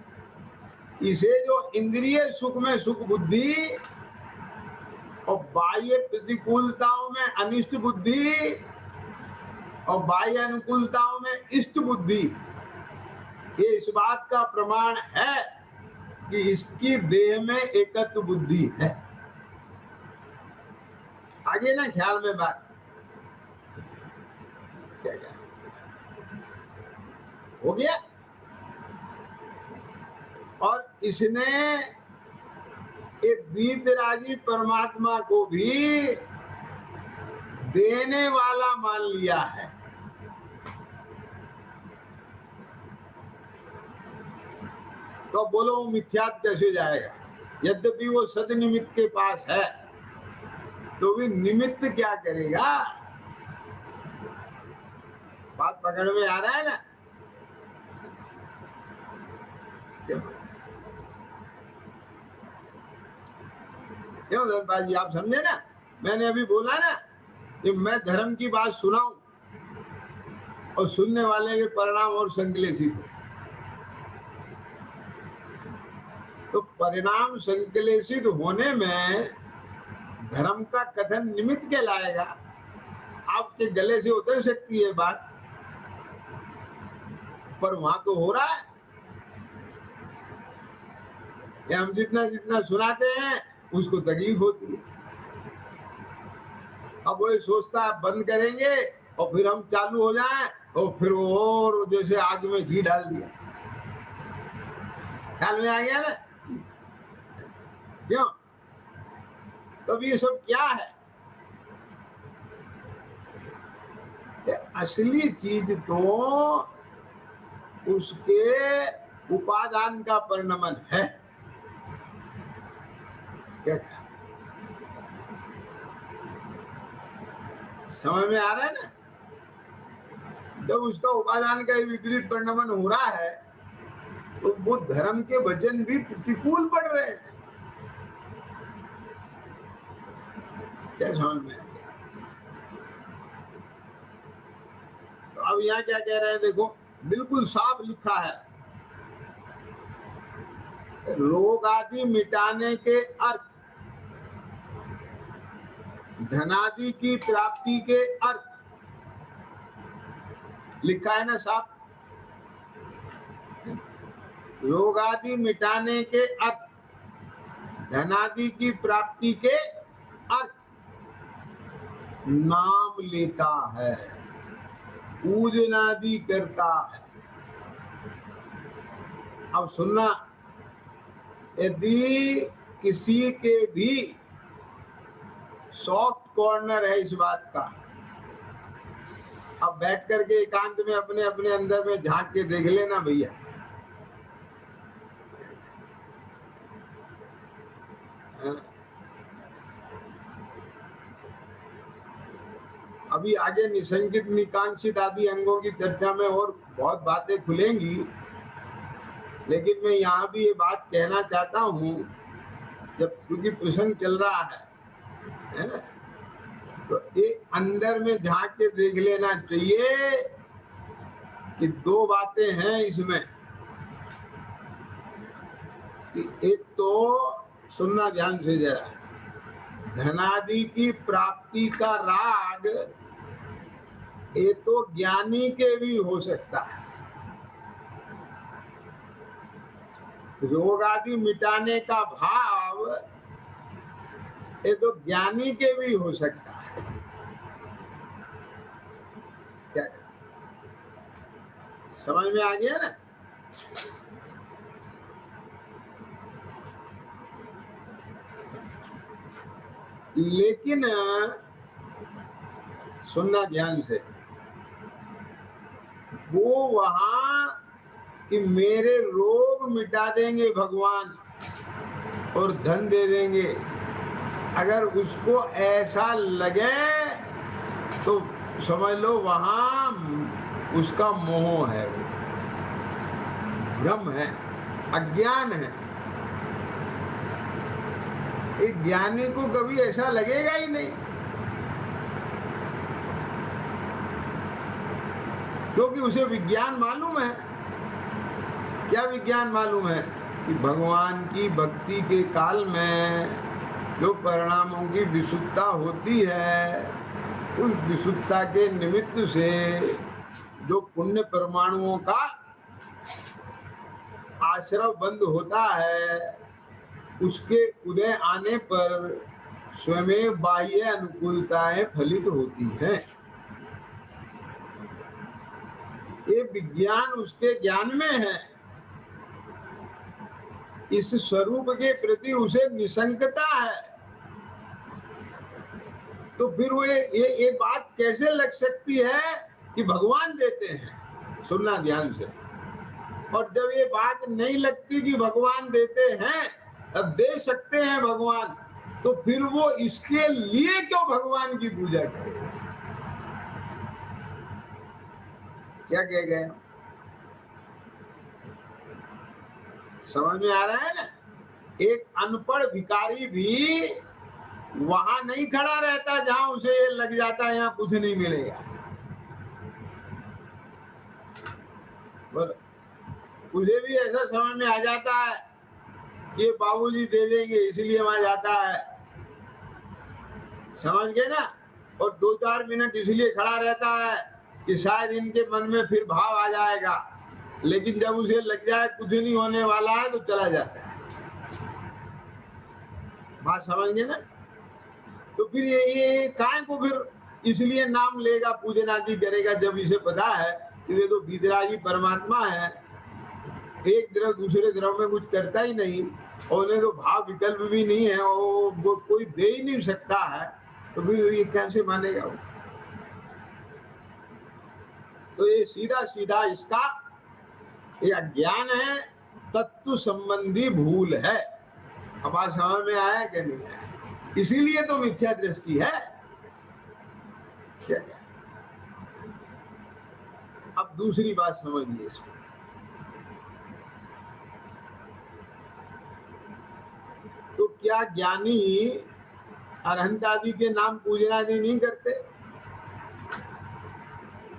इसे जो इंद्रिय सुख में सुख बुद्धि और बाह्य प्रतिकूलताओं में अनिष्ट बुद्धि और बाह्य अनुकूलताओं में इष्ट बुद्धि, ये इस बात का प्रमाण है कि इसकी देह में एकत्व बुद्धि है। आगे ना ख्याल में बात क्या क्या हो गया। और इसने एक वीतरागी परमात्मा को भी देने वाला मान लिया है। तो बोलो वो मिथ्यात्व कैसे जाएगा? यद्यपि वो सद निमित्त के पास है, तो भी निमित्त क्या करेगा? बात पकड़ में आ रहा है ना? क्यों धर्मपाल जी, आप समझे ना? मैंने अभी बोला ना कि मैं धर्म की बात सुनाऊं और सुनने वाले के परिणाम और संकलेशित, तो परिणाम संकलेशित होने में धर्म का कथन निमित्त कहलाएगा। आपके गले से उतर सकती है बात, पर वहां तो हो रहा है। हम जितना जितना सुनाते हैं उसको तकलीफ होती है। अब वो सोचता है बंद करेंगे और फिर हम चालू हो जाएं और फिर और जैसे आग में घी डाल दिया। ख्याल में आ गया ना? क्यों? तो ये सब क्या है? असली चीज तो उसके उपादान का परिणमन है। क्या समझ में आ रहा है ना? जब उसका उपादान का विपरीत परिणमन हो रहा है तो वो धर्म के वचन भी प्रतिकूल पड़ रहे हैं। क्या समझ में? तो अब यहाँ क्या कह रहे हैं देखो, बिल्कुल साफ लिखा है, रोग आदि मिटाने के अर्थ, धनादि की प्राप्ति के अर्थ, लिखा है ना साफ। रोग आदि मिटाने के अर्थ, धनादि की प्राप्ति के अर्थ नाम लेता है, पूजनादि करता है। अब सुनना, यदि किसी के भी सॉफ्ट कॉर्नर है इस बात का, अब बैठ करके एकांत में अपने अपने अंदर में झांक के देख लेना भैया। अभी आगे निसंकित निकांक्षित आदि अंगों की चर्चा में और बहुत बातें खुलेंगी, लेकिन मैं यहाँ भी ये बात कहना चाहता हूँ, जब क्योंकि प्रसंग चल रहा है ना, तो ये अंदर में झांक के देख लेना चाहिए कि दो बातें हैं इसमें। कि एक तो सुनना ध्यान से जरा, धनादि की प्राप्ति का राग ये तो ज्ञानी के भी हो सकता है, रोग आदि मिटाने का भाव ये तो ज्ञानी के भी हो सकता है। क्या समझ में आ गया ना? लेकिन सुनना ध्यान से, वो वहां कि मेरे रोग मिटा देंगे भगवान और धन दे देंगे, अगर उसको ऐसा लगे तो समझ लो वहां उसका मोह है, भ्रम है, अज्ञान है। एक ज्ञानी को कभी ऐसा लगेगा ही नहीं, क्योंकि उसे विज्ञान मालूम है। क्या विज्ञान मालूम है? कि भगवान की भक्ति के काल में जो परिणामों की विशुद्धता होती है, उस विशुद्धता के निमित्त से जो पुण्य परमाणुओं का आश्रय बंद होता है, उसके उदय आने पर स्वयं बाह्य अनुकूलताएं फलित होती हैं। ये विज्ञान उसके ज्ञान में है, इस स्वरूप के प्रति उसे निशंकता है। तो फिर वो ये बात कैसे लग सकती है कि भगवान देते हैं? सुनना ध्यान से। और जब ये बात नहीं लगती कि भगवान देते हैं, अब दे सकते हैं भगवान, तो फिर वो इसके लिए क्यों भगवान की पूजा करेगा? क्या कह गए? समझ में आ रहा है ना? एक अनपढ़ भिखारी भी वहां नहीं खड़ा रहता जहां उसे लग जाता है यहाँ कुछ नहीं मिलेगा। उसे भी ऐसा समझ में आ जाता है ये बाबूजी दे देंगे, इसलिए वहां जाता है। समझ गए ना? और 2-4 मिनट इसलिए खड़ा रहता है कि शायद इनके मन में फिर भाव आ जाएगा, लेकिन जब उसे लग जाए कुछ नहीं होने वाला है तो चला जाता है। बात समझ गए ना? तो फिर ये काहे को फिर इसलिए नाम लेगा, पूजन आदि करेगा, जब इसे पता है कि ये तो भीतरागी परमात्मा है, एक द्रव दूसरे द्रव में कुछ करता ही नहीं, और उन्हें तो भाव विकल्प भी नहीं है, और वो कोई दे ही नहीं सकता है, तो फिर ये कैसे मानेगा वो? तो ये सीधा सीधा इसका ये अज्ञान है, तत्व संबंधी भूल है। अब आज समझ में आया कि नहीं आया? इसीलिए तो मिथ्या दृष्टि है। क्या? अब दूसरी बात समझिए इसको। तो क्या ज्ञानी अरहंत आदि के नाम पूजनादि नहीं करते?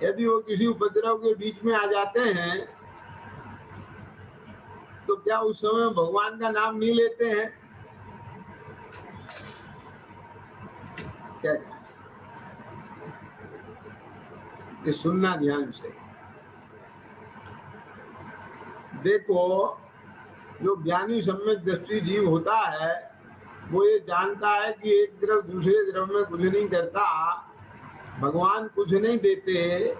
यदि वो किसी उपद्रव के बीच में आ जाते हैं तो क्या उस समय भगवान का नाम नहीं लेते हैं? क्या? ये सुनना ध्यान से। देखो, जो ज्ञानी सम्यक दृष्टि जीव होता है वो ये जानता है कि एक द्रव दूसरे द्रव में कुछ नहीं करता, भगवान कुछ नहीं देते,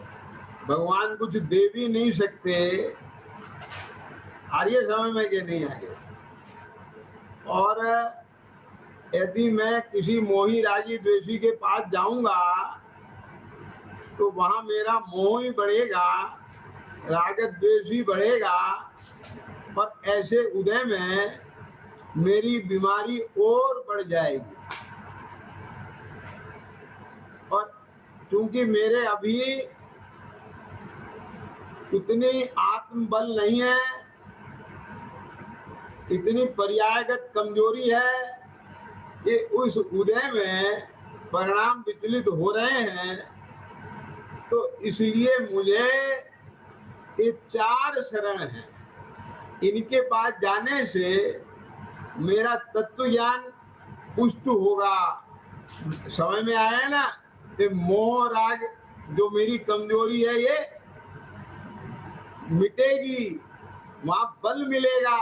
भगवान कुछ दे भी नहीं सकते। आर्य समय में के नहीं आगे। और यदि मैं किसी मोही रागी द्वेषी के पास जाऊंगा तो वहां मेरा मोह ही बढ़ेगा, राग द्वेष भी बढ़ेगा, और ऐसे उदय में मेरी बीमारी और बढ़ जाएगी। और क्योंकि मेरे अभी इतनी आत्मबल नहीं है, इतनी पर्यायगत कमजोरी है कि उस उदय में परिणाम विचलित हो रहे हैं, तो इसलिए मुझे ये 4 शरण हैं, इनके पास जाने से मेरा तत्व ज्ञान पुष्ट होगा। समझ में आया ना? ये मोह राग जो मेरी कमजोरी है ये मिटेगी, वहां बल मिलेगा।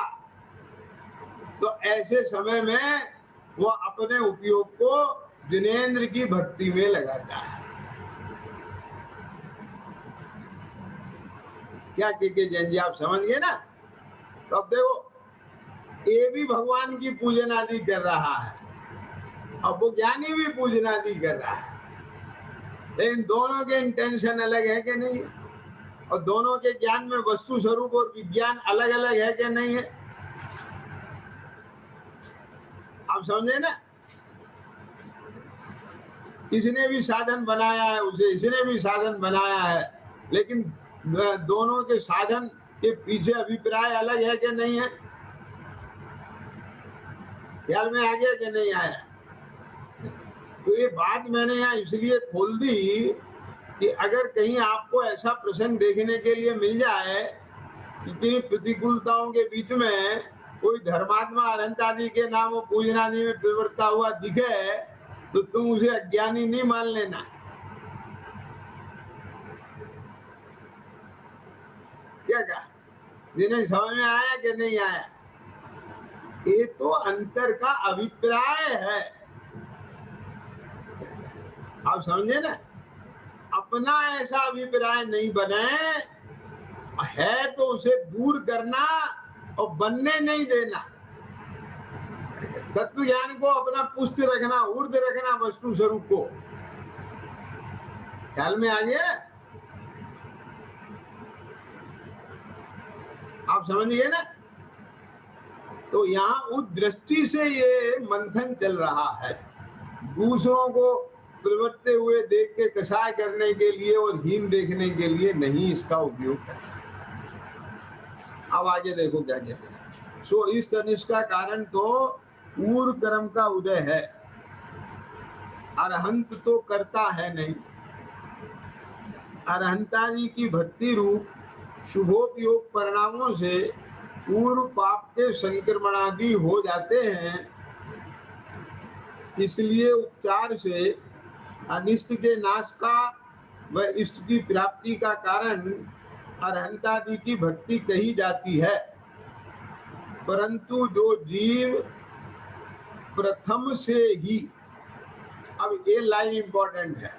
तो ऐसे समय में वो अपने उपयोग को जिनेंद्र की भक्ति में लगाता है। क्या के जैन जी, आप समझ गए ना? तो अब देखो, ये भी भगवान की पूजन आदि कर रहा है, अब वो ज्ञानी भी पूजन आदि कर रहा है, लेकिन दोनों के इंटेंशन अलग है कि नहीं? और दोनों के ज्ञान में वस्तु स्वरूप और विज्ञान अलग अलग है कि नहीं है? आप समझे ना? इसने भी साधन बनाया है, उसे इसने भी साधन बनाया है, लेकिन दोनों के साधन के पीछे अभिप्राय अलग है कि नहीं है? ख्याल में आ गया कि नहीं आया? तो ये बात मैंने यहाँ इसलिए खोल दी कि अगर कहीं आपको ऐसा प्रसंग देखने के लिए मिल जाए, इतनी प्रतिकूलताओं के बीच में कोई धर्मात्मा अनंत आदि के नाम और पूजन आदि में प्रवृत्ता हुआ दिखे, तो तुम उसे अज्ञानी नहीं मान लेना। क्या कहा? जिन्हें समझ में आया कि नहीं आया? ये तो अंतर का अभिप्राय है, आप समझे ना? अपना ऐसा अभिप्राय नहीं बने, है तो उसे दूर करना और बनने नहीं देना। तत्व ज्ञान को अपना पुष्ट रखना, ऊर्ध रखना वस्तु स्वरूप को। ख्याल में आ गया? आप समझ गए ना? तो यहाँ उस दृष्टि से ये मंथन चल रहा है, दूसरों को प्रवृत्ते हुए देख के कसाय करने के लिए और हीन देखने के लिए नहीं इसका उपयोग करना। अब आगे देखो क्या कहते हैं। सो इस तनिष्ठ का कारण तो पूर्व कर्म का उदय है, अरहंत तो करता है नहीं। अरहंतादि की भक्ति रूप शुभोपयोग परिणामों से पूर्व पाप के संक्रमणादि हो जाते हैं, इसलिए उपचार से अनिष्ट के नाश का व इष्ट की प्राप्ति का कारण अरहंतादि की भक्ति कही जाती है। परंतु जो जीव प्रथम से ही, अब ये लाइन इंपॉर्टेंट है,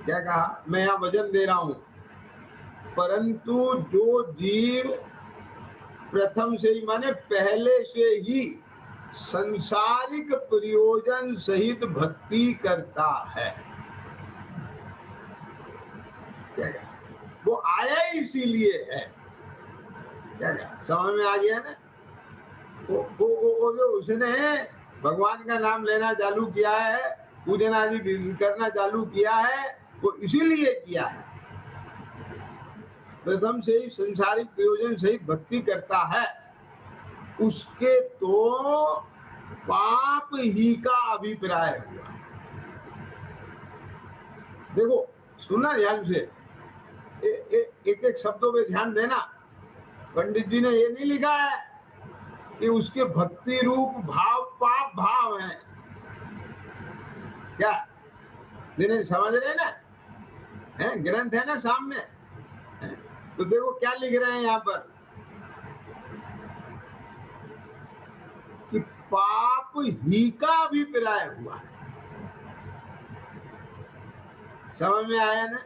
क्या कहा? मैं यहां वजन दे रहा हूं, परंतु जो जीव प्रथम से ही माने पहले से ही संसारिक प्रयोजन सहित भक्ति करता है। क्या कहा? वो आया इसीलिए है। क्या कहा? समझ में आ गया ना? वो जो उसने भगवान का नाम लेना चालू किया है, पूजन आदि करना चालू किया है, वो इसीलिए किया है। प्रथम से ही संसारिक प्रयोजन सहित भक्ति करता है, उसके तो पाप ही का अभिप्राय हुआ। देखो सुना ध्यान से, एक एक शब्दों पे ध्यान देना। पंडित जी ने ये नहीं लिखा है कि उसके भक्ति रूप भाव पाप भाव है, क्या? जिन्हें समझ रहे ना, है ग्रंथ है ना सामने, तो देखो क्या लिख रहे हैं यहाँ पर कि पाप ही का अभिप्राय हुआ। समझ में आया ना?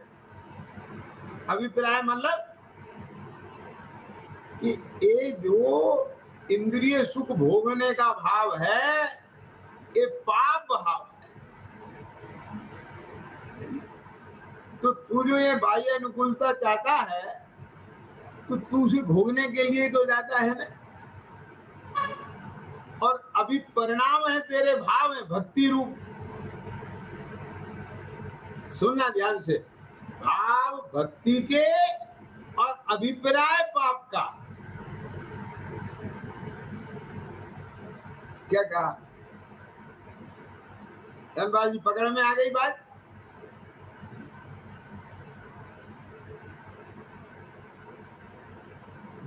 अभिप्राय मतलब कि ये जो इंद्रिय सुख भोगने का भाव है, ये पाप भाव है। तो तू जो ये बाह्य अनुकूलता चाहता है, तो तू उसे भोगने के लिए तो जाता है ना, और अभी परिणाम है तेरे भाव है भक्ति रूप। सुनना ध्यान से, भाव भक्ति के और अभिप्राय पाप का। क्या कहा? धनपाल जी पकड़ में आ गई बात?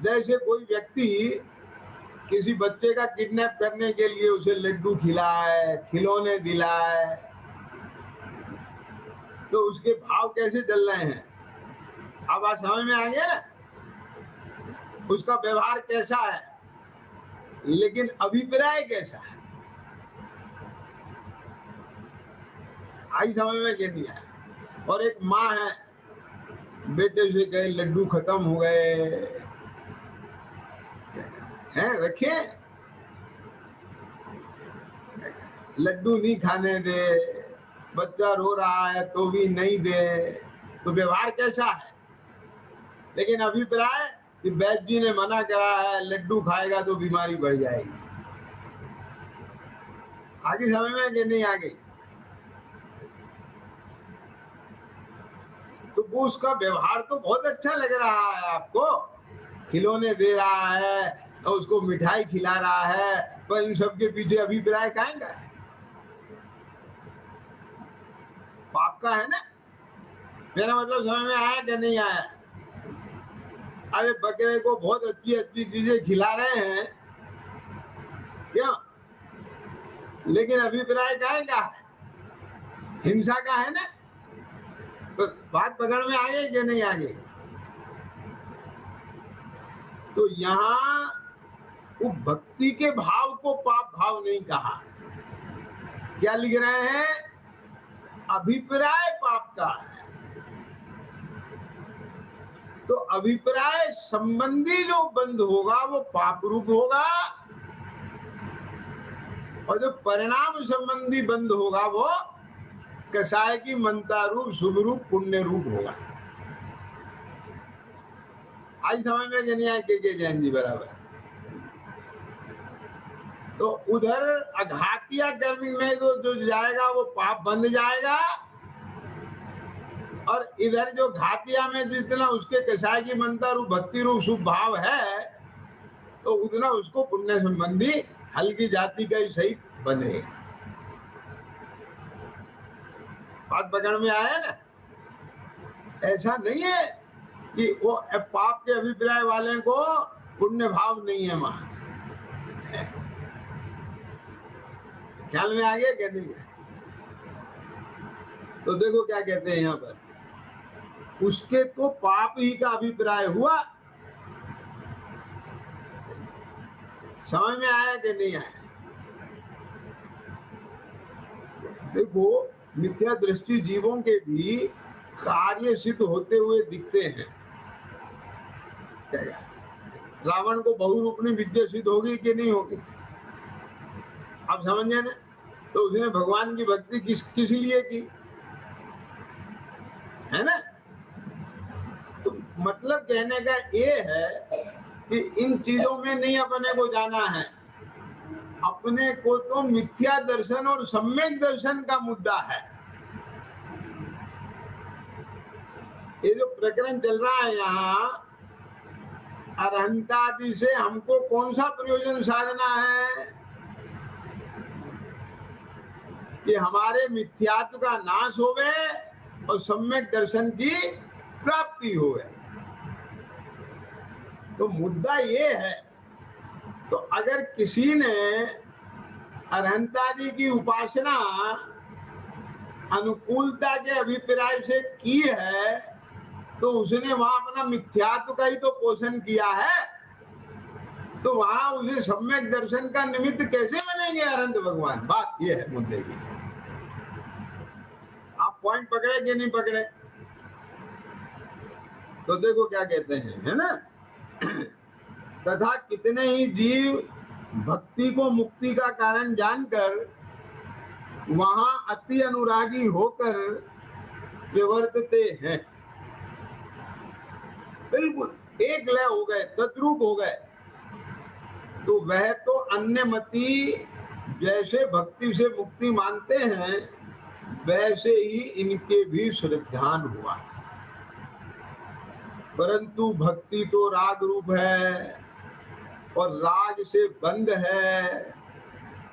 जैसे कोई व्यक्ति किसी बच्चे का किडनैप करने के लिए उसे लड्डू खिलाए, खिलौने दिलाए, तो उसके भाव कैसे चल रहे हैं? अब बात समझ में आ गया ना? उसका व्यवहार कैसा है, लेकिन अभिप्राय कैसा है, आई समझ में कि नहीं आया? और एक माँ है, बेटे से कहे लड्डू खत्म हो गए हैं, रखे लड्डू नहीं खाने दे, बच्चा रो रहा है तो भी नहीं दे, तो व्यवहार कैसा है? लेकिन अभिप्राय कि वैद्य जी ने मना करा है, लड्डू खाएगा तो बीमारी बढ़ जाएगी। आगे समझ में कि नहीं आ गई? तो वो उसका व्यवहार तो बहुत अच्छा लग रहा है आपको, खिलौने दे रहा है और उसको मिठाई खिला रहा है, पर इन सबके पीछे अभिप्राय काहेंगा? पाप का है ना? मेरा मतलब समझ में आया कि नहीं आया? अरे बकरे को बहुत अच्छी अच्छी चीजें खिला रहे हैं क्या, लेकिन अभिप्राय काहेंगा? हिंसा का है ना? तो बात पकड़ में आ गई कि नहीं आ गई? तो यहाँ वो भक्ति के भाव को पाप भाव नहीं कहा, क्या लिख रहे हैं? अभिप्राय पाप का है। तो अभिप्राय संबंधी जो बंध होगा वो पाप रूप होगा, और जो परिणाम संबंधी बंध होगा वो कसाय की मनता रूप शुभ रूप पुण्य रूप होगा। आई समझ में कि नहीं आए के जैन जी? बराबर। तो उधर अघातिया कर्म में जो जाएगा वो पाप बंध जाएगा, और इधर जो घातिया में जितना उसके कसाय की मनता रूप भक्ति रूप शुभ भाव है, तो उतना उसको पुण्य संबंधी हल्की जाति का ही सही बने। बात पकड़ में आया ना? ऐसा नहीं है कि वो पाप के अभिप्राय वाले को पुण्य भाव नहीं है वहां। ख्याल में आ गया क्या नहीं? तो देखो क्या कहते हैं यहाँ पर, उसके तो पाप ही का अभिप्राय हुआ। समझ में आया कि नहीं आया? देखो मिथ्या दृष्टि जीवों के भी कार्य सिद्ध होते हुए दिखते हैं। रावण को बहुरूपणी विद्या सिद्ध होगी कि नहीं होगी? आप समझे ना? तो उसने भगवान की भक्ति किस लिए की है ना? तो मतलब कहने का ये है कि इन चीजों में नहीं अपने को जाना है, अपने को तो मिथ्या दर्शन और सम्यक दर्शन का मुद्दा है। ये जो प्रकरण चल रहा है यहाँ, अरहंतादि से हमको कौन सा प्रयोजन साधना है? कि हमारे मिथ्यात्व का नाश होवे और सम्यक दर्शन की प्राप्ति होवे। तो मुद्दा ये है। तो अगर किसी ने अरहंतादि की उपासना अनुकूलता के अभिप्राय से की है, तो उसने वहां अपना मिथ्यात्व का ही तो पोषण किया है, तो वहां उसे सम्यक दर्शन का निमित्त कैसे बनेंगे अरहंत भगवान? बात यह है मुद्दे की। आप पॉइंट पकड़े कि नहीं पकड़े? तो देखो क्या कहते हैं, है ना? तथा कितने ही जीव भक्ति को मुक्ति का कारण जानकर वहां अति अनुरागी होकर प्रवर्तते हैं। बिल्कुल एक लय हो गए, तद्रूप हो गए। तो वह तो अन्य मति जैसे भक्ति से मुक्ति मानते हैं, वैसे ही इनके भी श्रद्धान हुआ। परंतु भक्ति तो राग रूप है और राग से बंध है,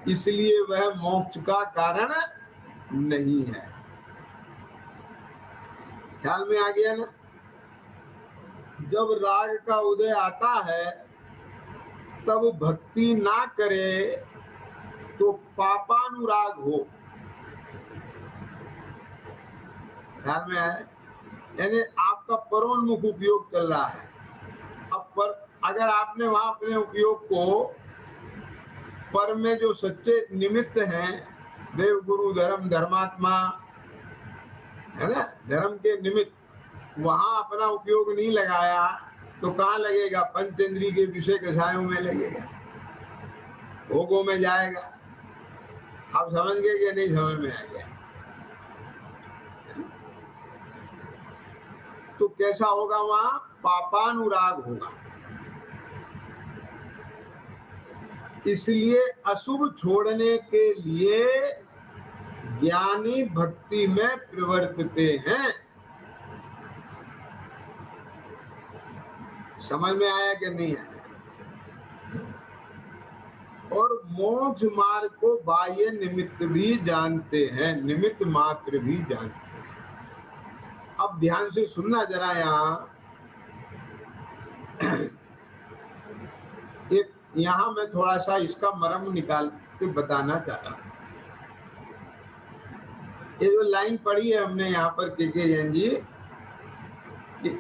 इसलिए वह मोक्ष का कारण नहीं है। ख्याल में आ गया ना? जब राग का उदय आता है तब भक्ति ना करे तो पापानुराग हो। ध्यान में आए, यानी आपका परोन्मुख उपयोग चल रहा है। अब पर अगर आपने वहां अपने उपयोग को पर में जो सच्चे निमित्त हैं, देव गुरु धर्म धर्मात्मा है ना, धर्म के निमित्त, वहां अपना उपयोग नहीं लगाया तो कहाँ लगेगा? पंचेंद्री के विषय कषायों में लगेगा, भोगों में जाएगा। आप समझ गए कि नहीं समझ में आ गया? तो कैसा होगा? वहां पापानुराग होगा। इसलिए अशुभ छोड़ने के लिए ज्ञानी भक्ति में प्रवर्तते हैं। समझ में आया कि नहीं आया? और मोक्ष मार्ग को बाह्य निमित्त भी जानते हैं, निमित्त मात्र भी जानते हैं। अब ध्यान से सुनना जरा, यहाँ मैं थोड़ा सा इसका मर्म निकाल के बताना चाह रहा हूं। ये जो लाइन पढ़ी है हमने यहाँ पर के जैन जी,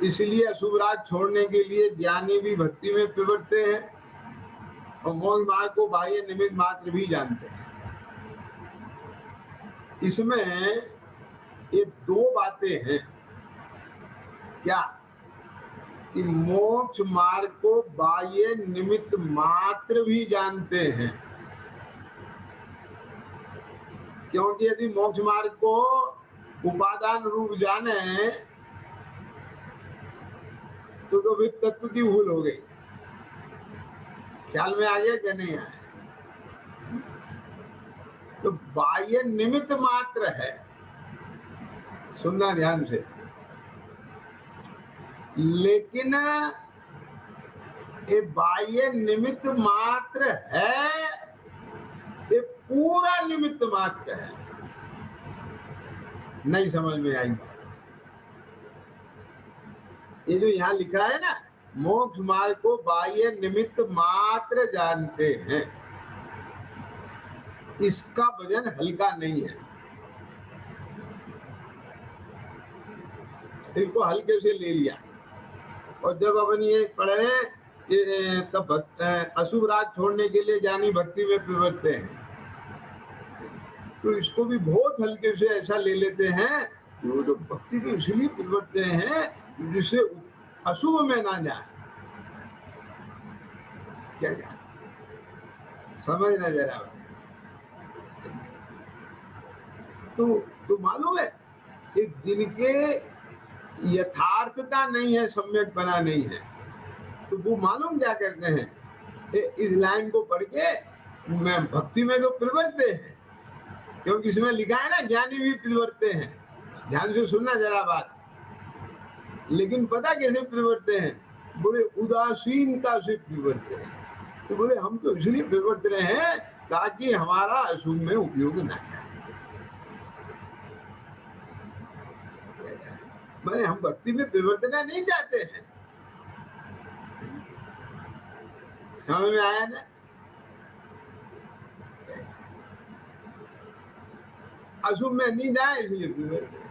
इसलिए अशुभ राग छोड़ने के लिए ज्ञानी भी भक्ति में प्रवृत्ते हैं और मोक्ष मार्ग को बाह्य निमित्त मात्र भी जानते हैं। इसमें ये दो बातें हैं। क्या? कि मोक्ष मार्ग को बाह्य निमित्त मात्र भी जानते हैं, क्योंकि यदि मोक्ष मार्ग को उपादान रूप जाने तो फिर तत्व की भूल हो गई। ख्याल में आ गया क्या नहीं आया? तो बाह्य निमित्त मात्र है, सुनना ध्यान से, लेकिन ये बाह्य निमित्त मात्र है, ये पूरा निमित्त मात्र है। नहीं समझ में आई? ये जो यहाँ लिखा है ना, मोक्ष मार्ग को बाह्य निमित्त मात्र जानते हैं, इसका वजन हल्का नहीं है। इनको हल्के से ले लिया। और जब अपन ये पढ़े तब अशुभ राग छोड़ने के लिए ज्ञानी भक्ति में प्रवृत्ते हैं, तो इसको भी बहुत हल्के से ऐसा ले लेते हैं कि वो तो भक्ति में इसलिए प्रवृत्ते हैं जिससे अशुभ में ना जाए। क्या समझना जरा। तो मालूम है जिनके यथार्थता नहीं है, सम्यक बना नहीं है, तो वो मालूम क्या करते हैं? इस लाइन को पढ़ के मैं भक्ति में तो प्रवृत्ते हैं, क्योंकि इसमें लिखा है ना ज्ञानी भी प्रवृत्ते हैं। ध्यान से सुनना जरा बात। लेकिन पता कैसे प्रवृत्ते हैं? बोले उदासीनता से प्रवृत्ते हैं। तो बोले हम तो इसलिए प्रवृत्त रहे हैं ताकि हमारा अशुभ में उपयोग ना जाए। मैंने हम भक्ति में प्रवर्तना नहीं चाहते हैं। समझ में आया ना? अशुभ में नहीं जाए इसलिए प्रवर्तन।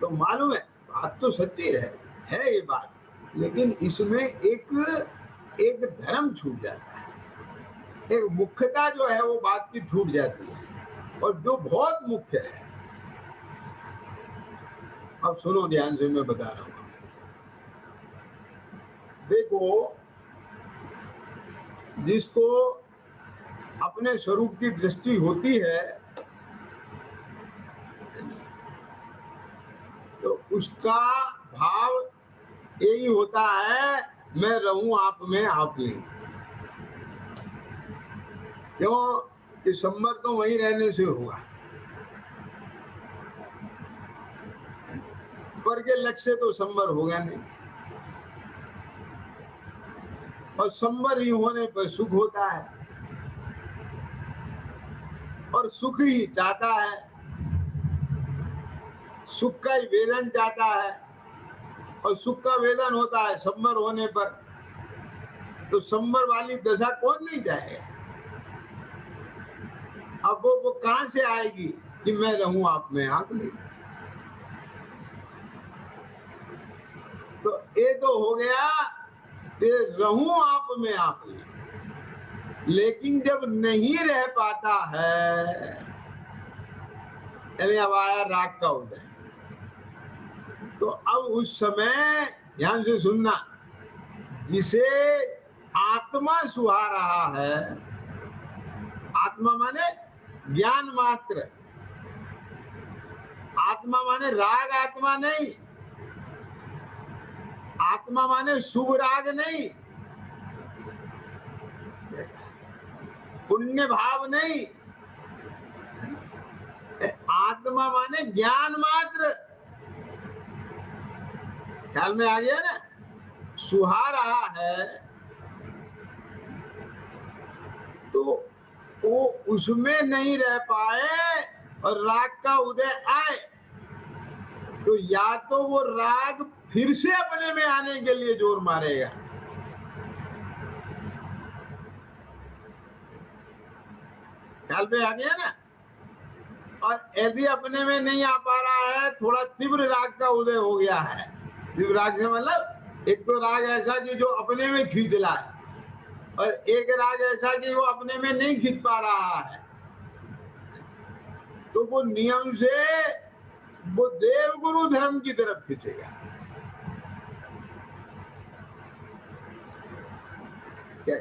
तो मालूम है बात तो सच्ची है ये बात, लेकिन इसमें एक धर्म छूट जाता है, एक मुख्यता जो है वो बात की छूट जाती है, और जो बहुत मुख्य है। अब सुनो ध्यान से, मैं बता रहा हूं। देखो, जिसको अपने स्वरूप की दृष्टि होती है तो उसका भाव यही होता है, मैं रहूं आप में, आप नहीं। क्यों? कि संबर तो वहीं रहने से हुआ, पर के लक्ष्य तो संबर होगा नहीं, और संबर ही होने पर सुख होता है, और सुख ही चाहता है, सुख का ही वेदन चाहता है, और सुख का वेदन होता है संबर होने पर। तो संवर वाली दशा कौन नहीं चाहेगा? अब वो कहां से आएगी कि मैं रहूं आप में आप नहीं। तो ये तो हो गया कि रहूं आप में आप नहीं। लेकिन जब नहीं रह पाता है, यानी अब आया राग का उदय, तो अब उस समय ध्यान से सुनना, जिसे आत्मा सुहा रहा है, आत्मा माने ज्ञान मात्र, आत्मा माने राग आत्मा नहीं, आत्मा माने शुभ राग नहीं, पुण्य भाव नहीं, आत्मा माने ज्ञान मात्र। ख्याल में आ गया ना? सुहा रहा है तो वो उसमें नहीं रह पाए और राग का उदय आए, तो या तो वो राग फिर से अपने में आने के लिए जोर मारेगा, ख्याल में आ गया ना? और यदि अपने में नहीं आ पा रहा है, थोड़ा तीव्र राग का उदय हो गया है। तीव्र राग से मतलब एक तो राग ऐसा कि जो अपने में खींच रहा है, और एक राग ऐसा कि वो अपने में नहीं खींच पा रहा है, तो वो नियम से वो देव गुरु धर्म की तरफ खींचेगा। क्या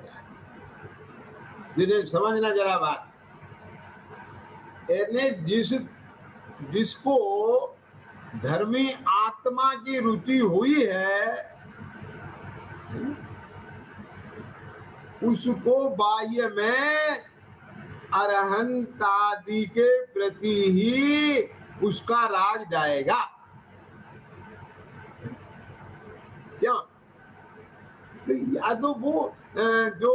जिन्हें समझना जरा बात, जिसको धर्मी आत्मा की रुचि हुई है, उसको बाह्य में अरहंतादि के प्रति ही उसका राग जाएगा। क्या? या तो वो जो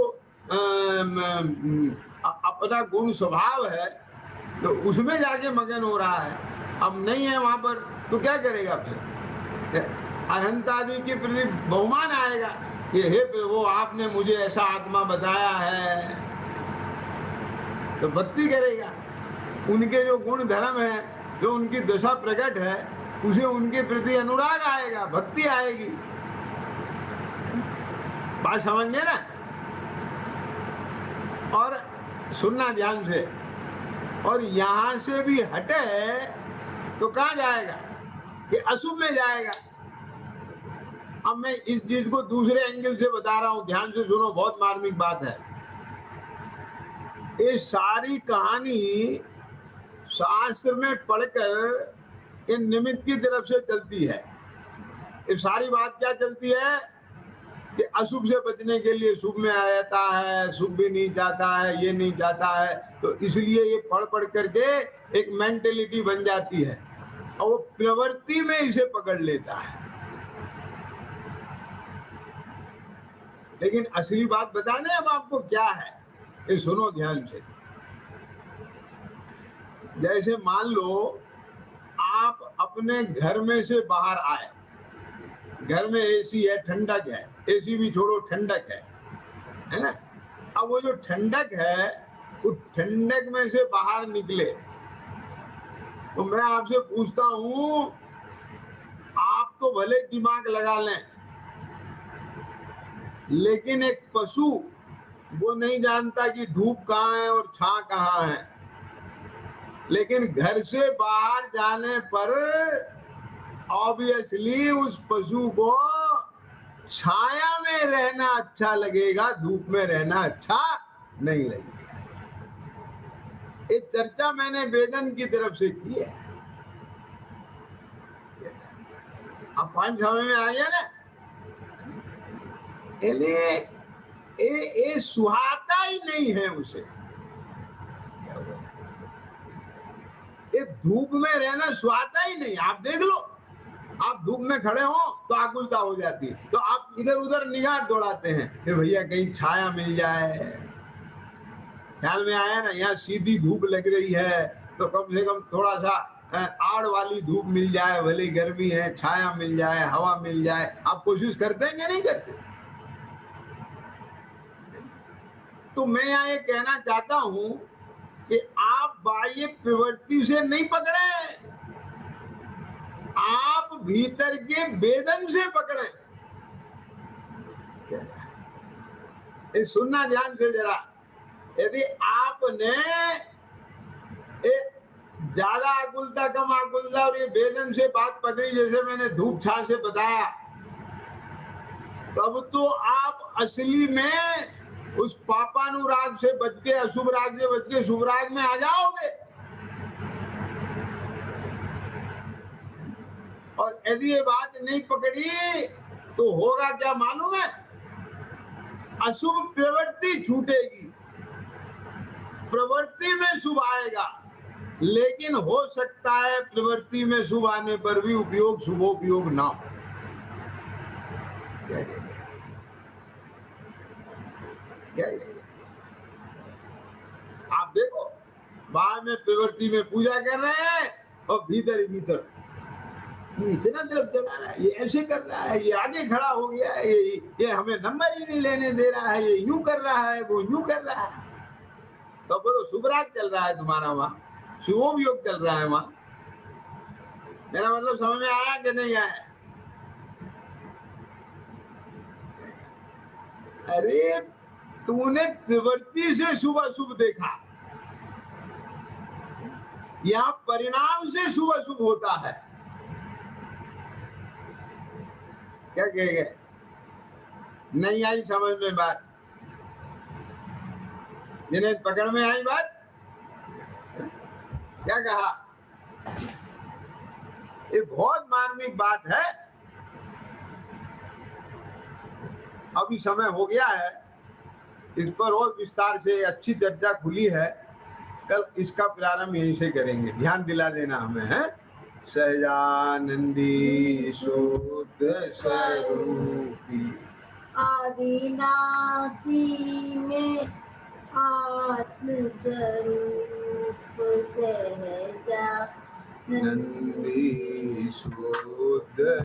अपना गुण स्वभाव है तो उसमें जाके मगन हो रहा है, अब नहीं है वहां पर, तो क्या करेगा फिर? अरहंतादि के प्रति बहुमान आएगा कि हे प्रभु आपने मुझे ऐसा आत्मा बताया है, तो भक्ति करेगा। उनके जो गुण धर्म है, जो उनकी दशा प्रकट है, उसे उनके प्रति अनुराग आएगा, भक्ति आएगी। बात समझ गए ना? और सुनना ध्यान से, और यहां से भी हटे तो कहां जाएगा? कि अशुभ में जाएगा। अब मैं इस चीज को दूसरे एंगल से बता रहा हूं, ध्यान से सुनो, बहुत मार्मिक बात है। ये सारी कहानी शास्त्र में पढ़कर इन निमित्त की तरफ से चलती है। ये सारी बात क्या चलती है कि अशुभ से बचने के लिए शुभ में आ जाता है, शुभ भी नहीं चाहता है, ये नहीं चाहता है, तो इसलिए ये पढ़ पढ़ करके एक मेंटेलिटी बन जाती है और वो प्रवृत्ति में इसे पकड़ लेता है। लेकिन असली बात बताने अब आपको क्या है, ये सुनो ध्यान से। जैसे मान लो आप अपने घर में से बाहर आए, घर में एसी है, ठंडक है, एसी भी छोड़ो, ठंडक है ना? अब वो जो ठंडक है, उस ठंडक में से बाहर निकले, तो मैं आपसे पूछता हूं, आप तो भले दिमाग लगा लें, लेकिन एक पशु वो नहीं जानता कि धूप कहाँ है और छां कहाँ है, लेकिन घर से बाहर जाने पर ऑब्वियसली उस पशु को छाया में रहना अच्छा लगेगा, धूप में रहना अच्छा नहीं लगेगा। ये चर्चा मैंने वेदन की तरफ से की है। अब पॉइंट समझ में आ गया ना? ये सुहाता ही नहीं है उसे। ये धूप में रहना सुहाता ही नहीं। आप देख लो, आप धूप में खड़े हो तो आकुलता हो जाती है, तो आप इधर उधर निगाह दौड़ाते हैं कि भैया कहीं छाया मिल जाए। ख्याल में आया ना? यहाँ सीधी धूप लग रही है तो कम से कम थोड़ा सा आड़ वाली धूप मिल जाए, भले गर्मी है, छाया मिल जाए, हवा मिल जाए। आप कोशिश करते हैं कि नहीं करते? तो मैं यहाँ ये कहना चाहता हूं कि आप बाह्य प्रवृत्ति से नहीं पकड़े, आप भीतर के वेदन से पकड़े। सुनना ध्यान से जरा। यदि आपने ज्यादा आकुलता कम आकुलता और ये वेदन से बात पकड़ी, जैसे मैंने धूप छाव से बताया, तब तो आप असली में उस पापानुराग से बच के, अशुभ राग से बच के शुभ राग में आ जाओगे। और यदि ये बात नहीं पकड़ी तो होगा क्या मालूम है? अशुभ प्रवृत्ति छूटेगी, प्रवृत्ति में शुभ आएगा। लेकिन हो सकता है प्रवृत्ति में शुभ आने पर भी उपयोग शुभोपयोग ना हो। क्या आप देखो, बाहर में प्रवृत्ति में पूजा कर रहे हैं और भीतर ही भीतर ये इतना तरफ चला रहा है, ये ऐसे कर रहा है, ये आगे खड़ा हो गया है, ये हमें नंबर ही नहीं लेने दे रहा है, ये यूं कर रहा है, वो यूं कर रहा है। तो बोलो शुभ राग चल रहा है तुम्हारा, वहां शुभोपयोग चल रहा है वहां। मेरा मतलब समझ में आया कि नहीं आया? अरे तूने प्रवृत्ति से शुभ अशुभ देखा, यहाँ परिणाम से शुभ अशुभ होता है। क्या कहेंगे? नहीं आई समझ में बात? जिन्हें पकड़ में आई बात, क्या कहा? ये बहुत मार्मिक बात है। अभी समय हो गया है, इस पर और विस्तार से अच्छी चर्चा खुली है। कल इसका प्रारंभ यहीं से करेंगे, ध्यान दिला देना हमें है। सहजानंदी शुद्ध स्वरूपी अविनाशी में आत्म स्वरूप सहजानंदी नंदी शुद्ध